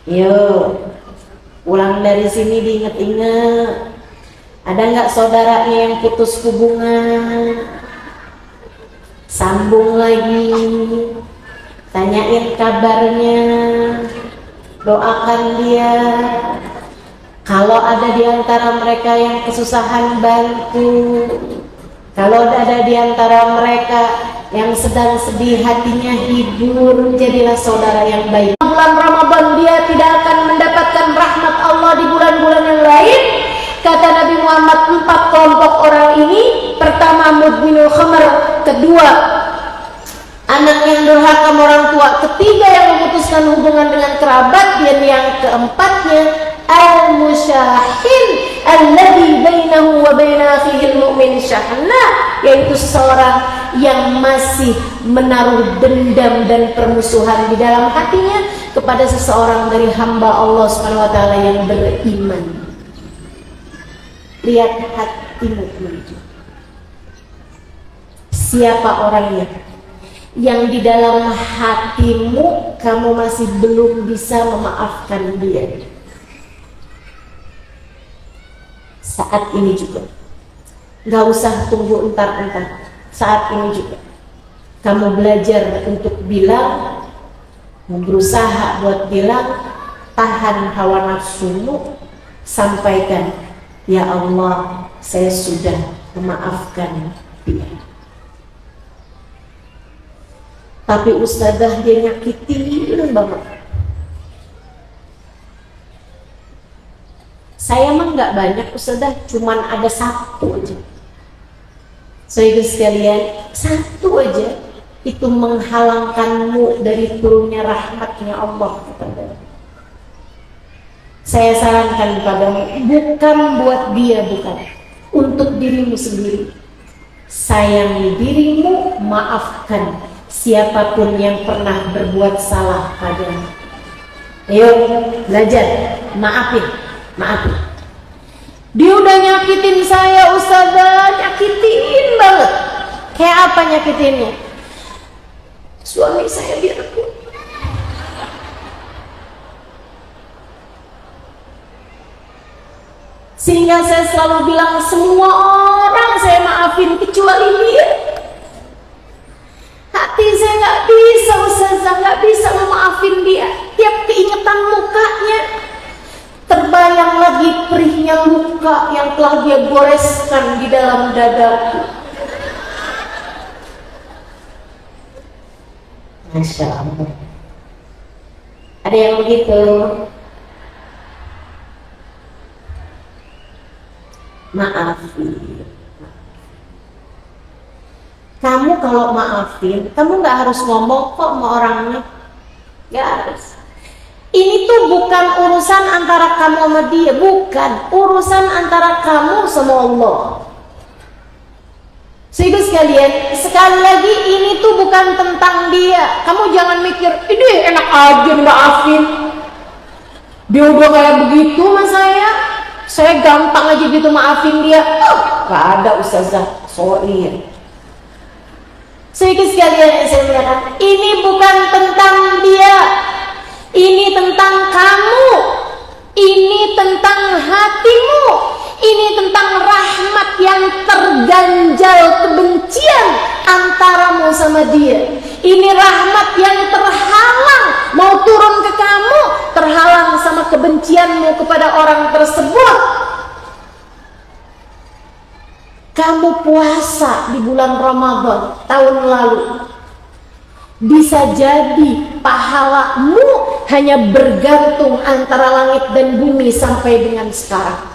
Yo, pulang dari sini diinget-inget, ada nggak saudaranya yang putus hubungan? Sambung lagi, tanyain kabarnya, doakan dia. Kalau ada di antara mereka yang kesusahan, bantu. Kalau ada di antara mereka yang sedang sedih, hatinya hibur, jadilah saudara yang baik. Bulan Ramadan dia tidak akan mendapatkan rahmat Allah di bulan-bulan yang lain. Kata Nabi Muhammad, 4 kelompok orang ini: pertama, mudminul khamr; kedua, anak yang durhaka sama orang tua; ketiga, yang memutuskan hubungan dengan kerabat; dan yang keempatnya, al-musyahil alladhi bainahu wa baina akhihi al-mu'min syahna, yaitu seseorang yang masih menaruh dendam dan permusuhan di dalam hatinya kepada seseorang dari hamba Allah Subhanahu wa taala yang beriman. Lihat hatimu, teman-teman. Siapa orangnya yang di dalam hatimu kamu masih belum bisa memaafkan dia? Saat ini juga, gak usah tunggu entar-entar, saat ini juga kamu belajar untuk bilang, berusaha buat bilang, tahan hawa nafsumu, sampaikan, ya Allah, saya sudah memaafkan dia. Tapi ustazah dia nyakitin banget. Saya mah nggak banyak ustazah, cuman ada satu aja. Saudara sekalian, satu aja itu menghalangkanmu dari turunnya rahmatnya Allah kepadamu. Saya sarankan padamu, bukan buat dia, bukan, untuk dirimu sendiri. Sayangi dirimu, maafkan siapapun yang pernah berbuat salah padamu. Ayo belajar, maafin. Dia udah nyakitin saya ustazah, nyakitin banget. Kayak apa nyakitinnya? Suami saya biarpun sehingga saya selalu bilang semua orang saya maafin kecuali dia. Hati saya nggak bisa ustazah, nggak bisa memaafin dia. Tiap keingetan mukanya terbayang lagi perihnya luka yang telah dia goreskan di dalam dadaku. Masya Allah. Ada yang begitu? Maafin. Kamu kalau maafin, kamu nggak harus ngomong kok sama orangnya, nggak harus. Ini tuh bukan urusan antara kamu sama dia, bukan urusan antara kamu sama Allah. Sehingga sekalian, sekali lagi ini tuh bukan tentang dia. Kamu jangan mikir, ini enak aja maafin. Dia udah kayak begitu sama saya gampang aja gitu maafin dia. Gak ada ustazah, sorry. Sehingga sekalian, saya mengatakan, ini bukan tentang dia. Ini tentang kamu, ini tentang hatimu, ini tentang rahmat yang terganjal kebencian antaramu sama dia. Ini rahmat yang terhalang, mau turun ke kamu, terhalang sama kebencianmu kepada orang tersebut. Kamu puasa di bulan Ramadan tahun lalu, bisa jadi pahalamu hanya bergantung antara langit dan bumi sampai dengan sekarang.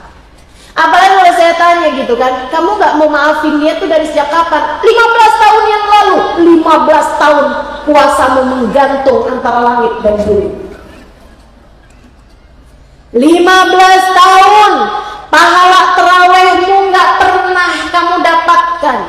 Apalagi kalau saya tanya gitu kan, kamu gak mau maafin dia tuh dari sejak kapan? 15 tahun yang lalu. 15 tahun puasamu menggantung antara langit dan bumi. 15 tahun pahala terawihmu gak pernah kamu dapatkan.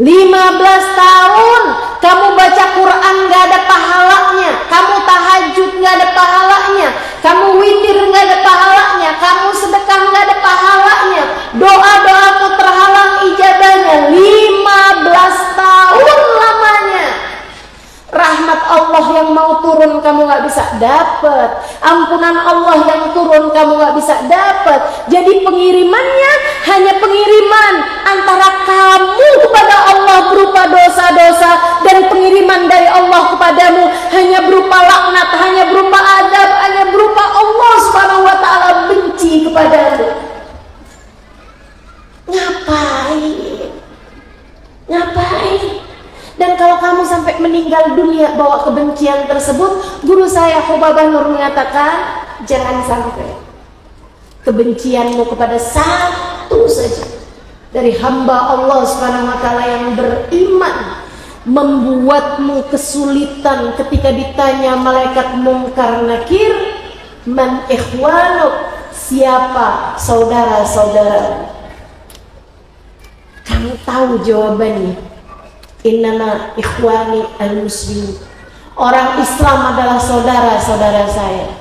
15 tahun kamu baca Quran gak ada pahalanya, kamu tahajud gak ada pahalanya, kamu witir gak ada pahalanya, kamu sedekah gak ada pahalanya, doa-doamu terhalang ijabahnya. 15 tahun lamanya. Rahmat Allah yang mau turun kamu gak bisa dapat, ampunan Allah yang turun kamu gak bisa dapat. Jadi pengirimannya hanya pengiriman antara kamu kepada Allah berupa dosa-dosa, dan pengiriman dari Allah kepadamu hanya berupa laknat, hanya berupa adab, hanya berupa Allah Subhanahu wa ta'ala benci kepadamu. Ngapain? Dan kalau kamu sampai meninggal dunia bawa kebencian tersebut, guru saya Khubabah Nur mengatakan, jangan sampai kebencianmu kepada satu saja dari hamba Allah Subhanahu wa ta'ala yang beriman membuatmu kesulitan ketika ditanya malaikat Munkar Nakir, man ikhwanuk, siapa saudara-saudara? Kamu tahu jawabannya. Innama ikhwani al-muslimin. Orang Islam adalah saudara-saudara saya.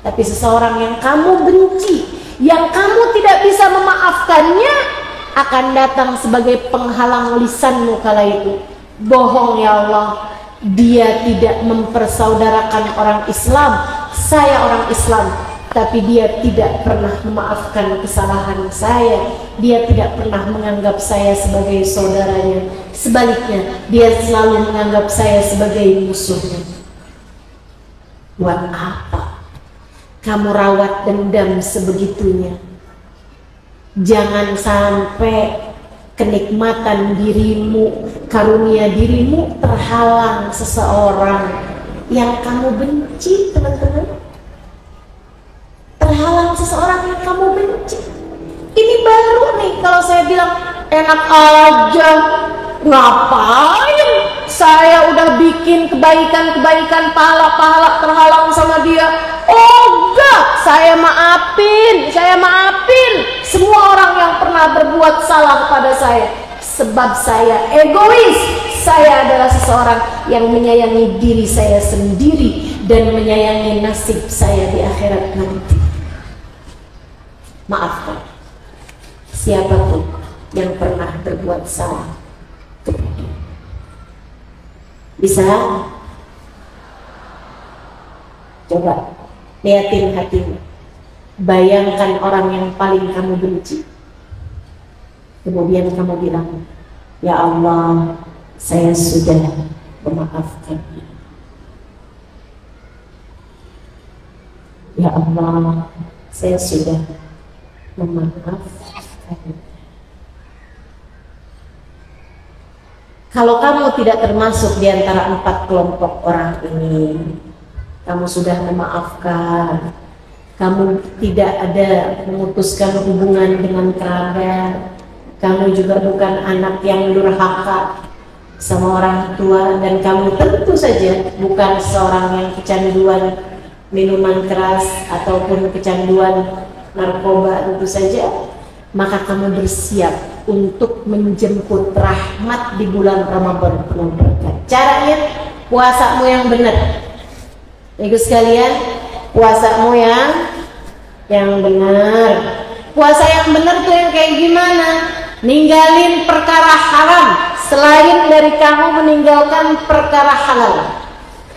Tapi seseorang yang kamu benci, yang kamu tidak bisa memaafkannya, akan datang sebagai penghalang lisanmu kala itu. Bohong ya Allah, dia tidak mempersaudarakan orang Islam. Saya orang Islam, tapi dia tidak pernah memaafkan kesalahan saya. Dia tidak pernah menganggap saya sebagai saudaranya. Sebaliknya, dia selalu menganggap saya sebagai musuhnya. Buat apa kamu rawat dendam sebegitunya? Jangan sampai kenikmatan dirimu, karunia dirimu terhalang seseorang yang kamu benci, teman-teman. Terhalang seseorang yang kamu benci. Ini baru nih kalau saya bilang enak aja, ngapain saya udah bikin kebaikan-kebaikan, pahala-pahala terhalang sama dia. Oh enggak, saya maafin semua orang yang pernah berbuat salah pada saya. Sebab saya egois, saya adalah seseorang yang menyayangi diri saya sendiri dan menyayangi nasib saya di akhirat nanti. Maafkan siapapun yang pernah berbuat salah. Bisa? Coba lihatin hatimu. Bayangkan orang yang paling kamu benci. Kemudian kamu bilang, ya Allah, saya sudah memaafkan. Ya Allah, saya sudah memaafkan. Kalau kamu tidak termasuk di antara 4 kelompok orang ini, kamu sudah memaafkan, kamu tidak ada memutuskan hubungan dengan kerabat, kamu juga bukan anak yang durhaka sama orang tua, dan kamu tentu saja bukan seorang yang kecanduan minuman keras ataupun kecanduan narkoba, tentu saja, maka kamu bersiap untuk menjemput rahmat di bulan Ramadan penuh berkah. Caranya puasamu yang benar. Ibu sekalian, puasamu yang benar. Puasa yang benar tuh yang kayak gimana? Ninggalin perkara haram selain dari kamu meninggalkan perkara halal.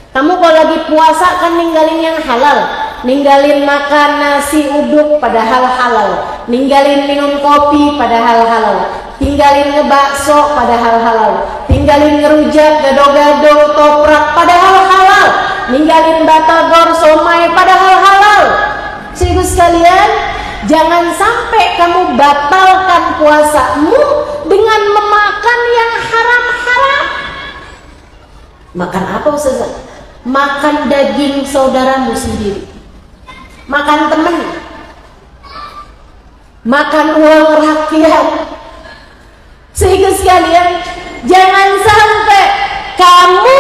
Kamu kalau lagi puasa kan ninggalin yang halal, ninggalin makan nasi uduk padahal halal, ninggalin minum kopi padahal halal, tinggalin ngebakso padahal halal, tinggalin ngerujak, gado-gado, toprak padahal halal, ninggalin batagor, somai padahal halal. Ibu sekalian, jangan sampai kamu batalkan puasamu dengan memakan yang haram-haram. Makan apa Ustazah? Makan daging saudaramu sendiri, makan teman, makan uang rakyat. Sehingga sekalian, jangan sampai kamu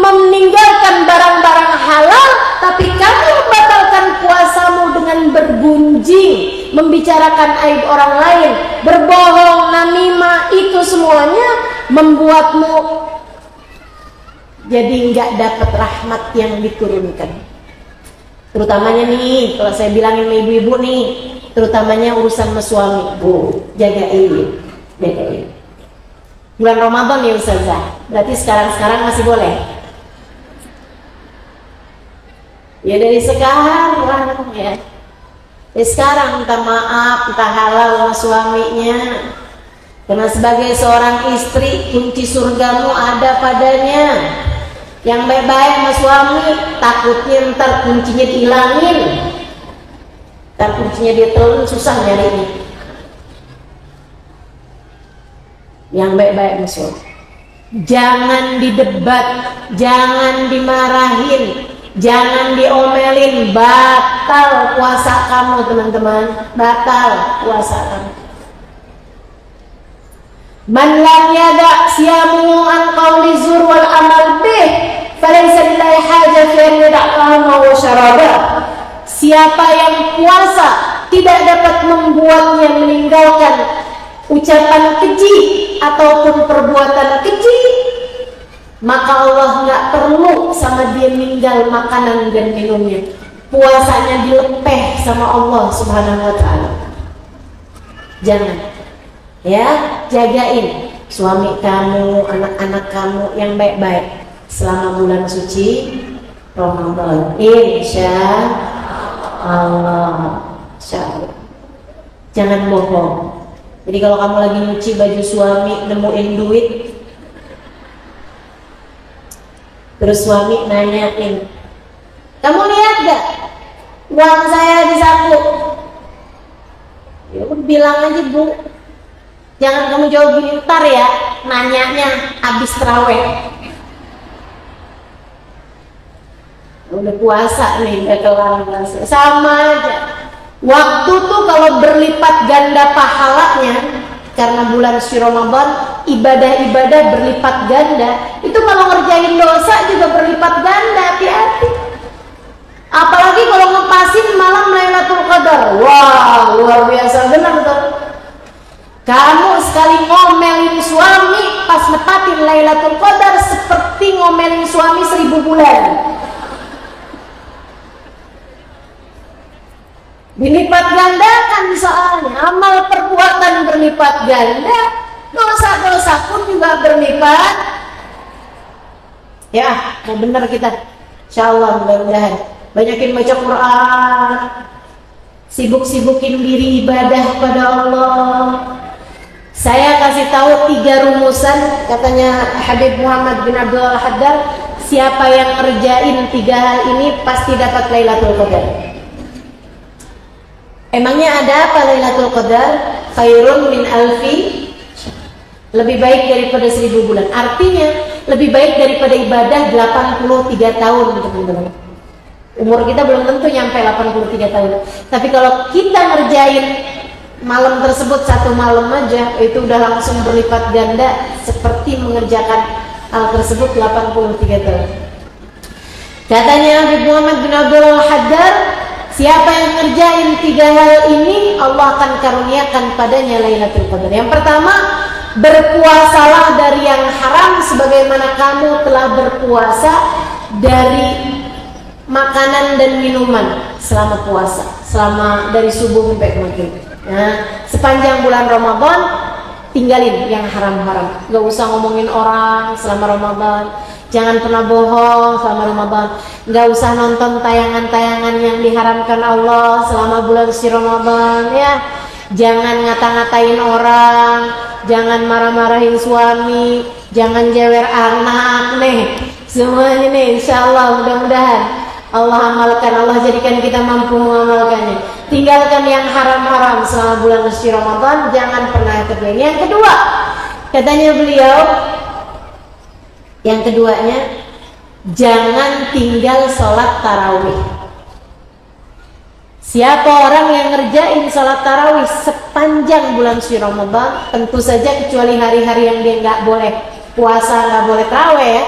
meninggalkan barang-barang halal, tapi kamu membatalkan puasamu dengan bergunjing, membicarakan aib orang lain, berbohong, namimah. Itu semuanya membuatmu jadi nggak dapat rahmat yang diturunkan. Terutamanya nih, kalau saya bilangin ibu-ibu nih, terutamanya urusan sama suami, Bu, jagain. Bulan Ramadan ya Ustazah, berarti sekarang masih boleh? Ya dari sekarang ya. Dari sekarang minta maaf, minta halal sama suaminya. Karena sebagai seorang istri, kunci surgamu ada padanya. Yang baik-baik sama suami, takutnya ntar kuncinya dihilangin, ntar kuncinya dia telan, susah nyarinya. Yang baik-baik sama suami, jangan didebat, jangan dimarahin, jangan diomelin. Batal puasa kamu teman-teman, batal puasa kamu. Man lam yada' siyamu an qawli zur wal amal bih falaysa lillahi hajah fi an yada' ta'ama wa syaraba. Siapa yang puasa tidak dapat membuatnya meninggalkan ucapan keji ataupun perbuatan keji, maka Allah nggak perlu sama dia meninggal makanan dan minumnya. Puasanya dilepeh sama Allah Subhanahu wa ta'ala. Jangan. Ya, jagain suami kamu, anak-anak kamu yang baik-baik selama bulan suci Ramadan. Insya Allah. Jangan bohong. Jadi kalau kamu lagi nyuci baju suami, nemuin duit, terus suami nanyain, kamu lihat gak uang saya di saku? Ya udah bilang aja, Bu, Jangan kamu jawab gini, ntar ya nanyanya habis terawih. Udah puasa nih, udah kelar puasa. Sama aja. Waktu tuh kalau berlipat ganda pahalanya, karena bulan suci Ramadan, ibadah-ibadah berlipat ganda. Itu kalau ngerjain dosa juga berlipat ganda, hati-hati. Apalagi kalau ngepasin malam Lailatul Qadar. Wah, luar biasa benar tuh. Kamu sekali ngomelin suami pas nepatin Lailatul Qadar seperti ngomelin suami 1000 bulan. Dilipat gandakan soalnya, amal perbuatan berlipat ganda, dosa-dosa pun juga berlipat. Ya, mau benar kita, insya Allah, mudah-mudahan. Banyakin baca Quran, sibuk-sibukin diri ibadah pada Allah. Saya kasih tahu 3 rumusan, katanya Habib Muhammad bin Abdul Haddad, siapa yang ngerjain 3 hal ini pasti dapat Lailatul Qadar. Emangnya ada apa Lailatul Qadar? Khairun min alfi, lebih baik daripada 1000 bulan. Artinya lebih baik daripada ibadah 83 tahun, teman-teman. Umur kita belum tentu nyampe 83 tahun. Tapi kalau kita ngerjain malam tersebut 1 malam aja, itu udah langsung berlipat ganda seperti mengerjakan hal tersebut 83 tahun. Katanya Habib Muhammad bin Abdul Haddad, siapa yang ngerjain 3 hal ini, Allah akan karuniakan padanya Lailatul Qadar. Yang pertama, berpuasalah dari yang haram sebagaimana kamu telah berpuasa dari makanan dan minuman selama puasa, selama dari subuh sampai maghrib. Nah, sepanjang bulan Ramadan tinggalin yang haram-haram. Gak usah ngomongin orang selama Ramadan. Jangan pernah bohong selama Ramadan. Gak usah nonton tayangan-tayangan yang diharamkan Allah selama bulan suci Ramadan, ya. Jangan ngata-ngatain orang, jangan marah-marahin suami, jangan jewer anak nih. Semuanya nih insya Allah mudah-mudahan Allah amalkan, Allah jadikan kita mampu mengamalkannya. Tinggalkan yang haram-haram selama bulan suci Ramadan, jangan pernah kerjain. Yang kedua, katanya beliau, yang keduanya, jangan tinggal sholat tarawih. Siapa orang yang ngerjain sholat tarawih sepanjang bulan suci Ramadan, tentu saja kecuali hari-hari yang dia nggak boleh puasa, nggak boleh tarawih ya,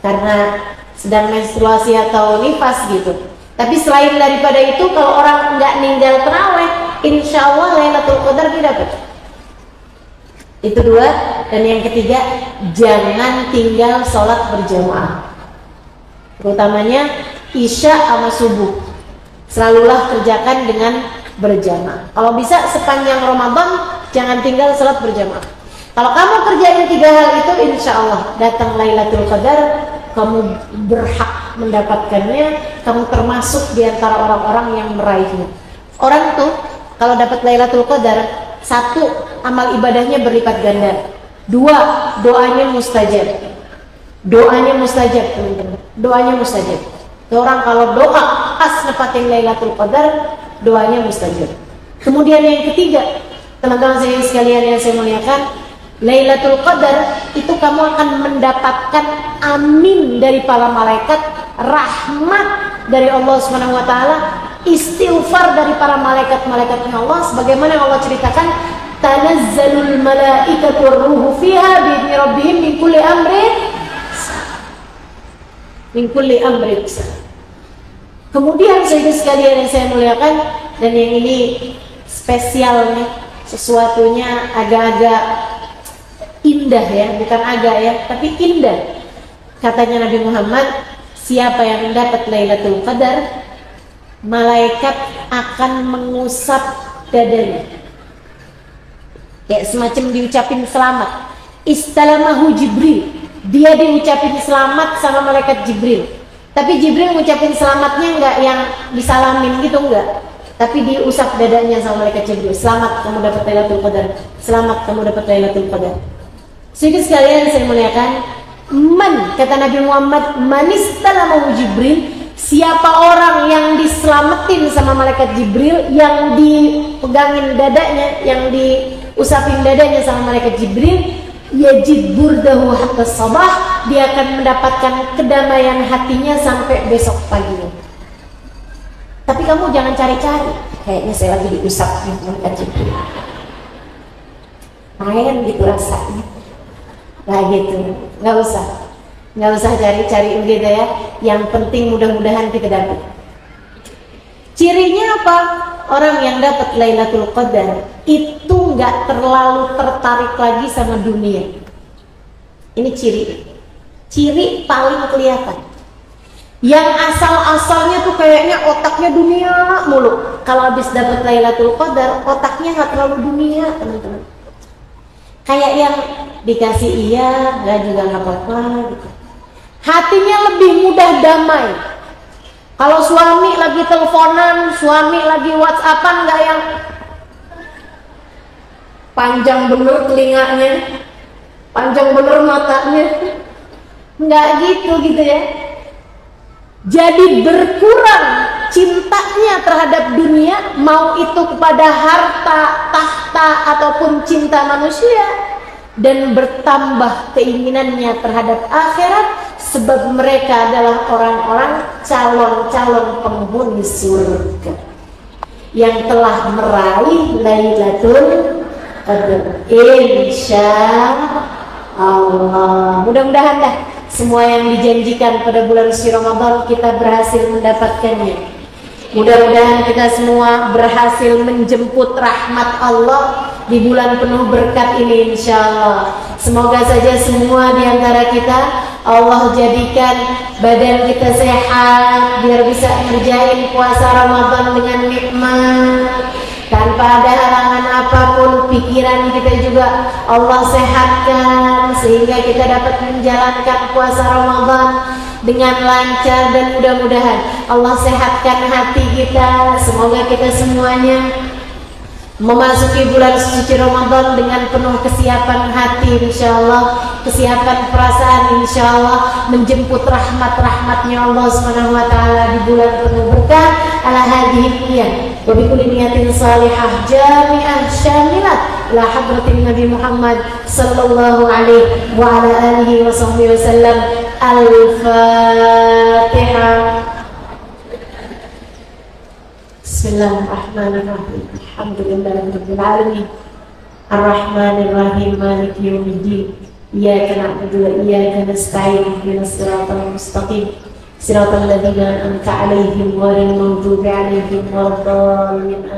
karena sedang menstruasi atau nifas gitu. Tapi selain daripada itu, kalau orang nggak ninggal tarawih, insya Allah Lailatul Qadar didapat. Itu 2. Dan yang ketiga, jangan tinggal sholat berjamaah, terutamanya isya sama subuh. Selalulah kerjakan dengan berjamaah. Kalau bisa sepanjang Ramadan jangan tinggal sholat berjamaah. Kalau kamu kerjain 3 hal itu, insya Allah datang Lailatul Qadar, kamu berhak mendapatkannya, kamu termasuk di antara orang-orang yang meraihnya. Orang tuh kalau dapat Lailatul Qadar, 1, amal ibadahnya berlipat ganda. 2, doanya mustajab. Doanya mustajab, teman-teman. Doanya mustajab. Orang kalau doa pas nepatin Lailatul Qadar, doanya mustajab. Kemudian yang ketiga, teman-teman sekalian yang saya muliakan, Lailatul Qadar itu kamu akan mendapatkan amin dari para malaikat, rahmat dari Allah Subhanahu wa taala, istighfar dari para malaikat-malaikatnya Allah, sebagaimana Allah ceritakan, tanazzalul malaikatu ruhu fiha bi rabbihim min kulli amrin Kemudian saudara sekalian yang saya muliakan, dan yang ini spesial nih, sesuatunya agak-agak indah ya, bukan agak ya, tapi indah. Katanya Nabi Muhammad, siapa yang mendapat Lailatul Qadar, malaikat akan mengusap dadanya, kayak semacam diucapin selamat. Istalamahu Jibril, dia diucapin selamat sama malaikat Jibril. Tapi Jibril ngucapin selamatnya enggak yang disalamin gitu, enggak, tapi diusap dadanya sama malaikat Jibril. Selamat kamu dapat Lailatul Qadar, selamat kamu dapat Lailatul Qadar. Saudara sekalian saya muliakan, kata Nabi Muhammad, manistalamahu Jibril, siapa orang yang diselamatin sama malaikat Jibril, yang dipegangin dadanya, yang usapin dadanya sama malaikat Jibril, yajid burdahu hatta sabah, dia akan mendapatkan kedamaian hatinya sampai besok paginya. Tapi kamu jangan cari-cari, kayaknya saya lagi diusap malaikat Jibril, main gitu rasanya. Nah gitu, nggak usah cari-cari begitu ya. Yang penting mudah-mudahan kita dapat. Cirinya apa? Orang yang dapat Lailatul Qadar itu nggak terlalu tertarik lagi sama dunia. Ini ciri paling kelihatan. Yang asal-asalnya tuh kayaknya otaknya dunia mulu. Kalau habis dapat Lailatul Qadar, otaknya nggak terlalu dunia, teman-teman. Kayak yang dikasih iya, nggak juga nggak apa-apa gitu. Hatinya lebih mudah damai. Kalau suami lagi teleponan, suami lagi WhatsAppan, nggak yang panjang bener telinganya, panjang bener matanya, nggak gitu ya. Jadi berkurang cintanya terhadap dunia, mau itu kepada harta, tahta, ataupun cinta manusia, dan bertambah keinginannya terhadap akhirat, sebab mereka adalah orang-orang calon-calon penghuni surga yang telah meraih Lailatul Qadar, insya Allah. Mudah-mudahan dah semua yang dijanjikan pada bulan suci Ramadan kita berhasil mendapatkannya. Mudah-mudahan kita semua berhasil menjemput rahmat Allah di bulan penuh berkat ini, insya Allah. Semoga saja semua di antara kita Allah jadikan badan kita sehat, biar bisa ngerjain puasa Ramadan dengan nikmat, tanpa ada halangan apapun. Pikiran kita juga Allah sehatkan, sehingga kita dapat menjalankan puasa Ramadan dengan lancar, dan mudah-mudahan Allah sehatkan hati kita. Semoga kita semuanya memasuki bulan suci Ramadan dengan penuh kesiapan hati, insyaallah, kesiapan perasaan, insyaallah, menjemput rahmat-rahmatnya Allah Subhanahu wa taala di bulan penuh berkah. Ala hadhihi niyyah wa bi kulli niyatin salihah jami'ah syamilah ila hadratin Nabi Muhammad sallallahu alaihi wa ala alihi wa sahbihi wasallam. Al-Fatihah. Bismillahirrahmanirrahim. Alhamdulillahirabbil alamin. Arrahmanirrahim. Maliki yaumiddin. Iyyaka na'budu wa iyyaka nasta'in. Ihdinas siratal mustaqim. Siratal ladzina an'amta 'alaihim ghairil maghdubi 'alaihim waladdallin.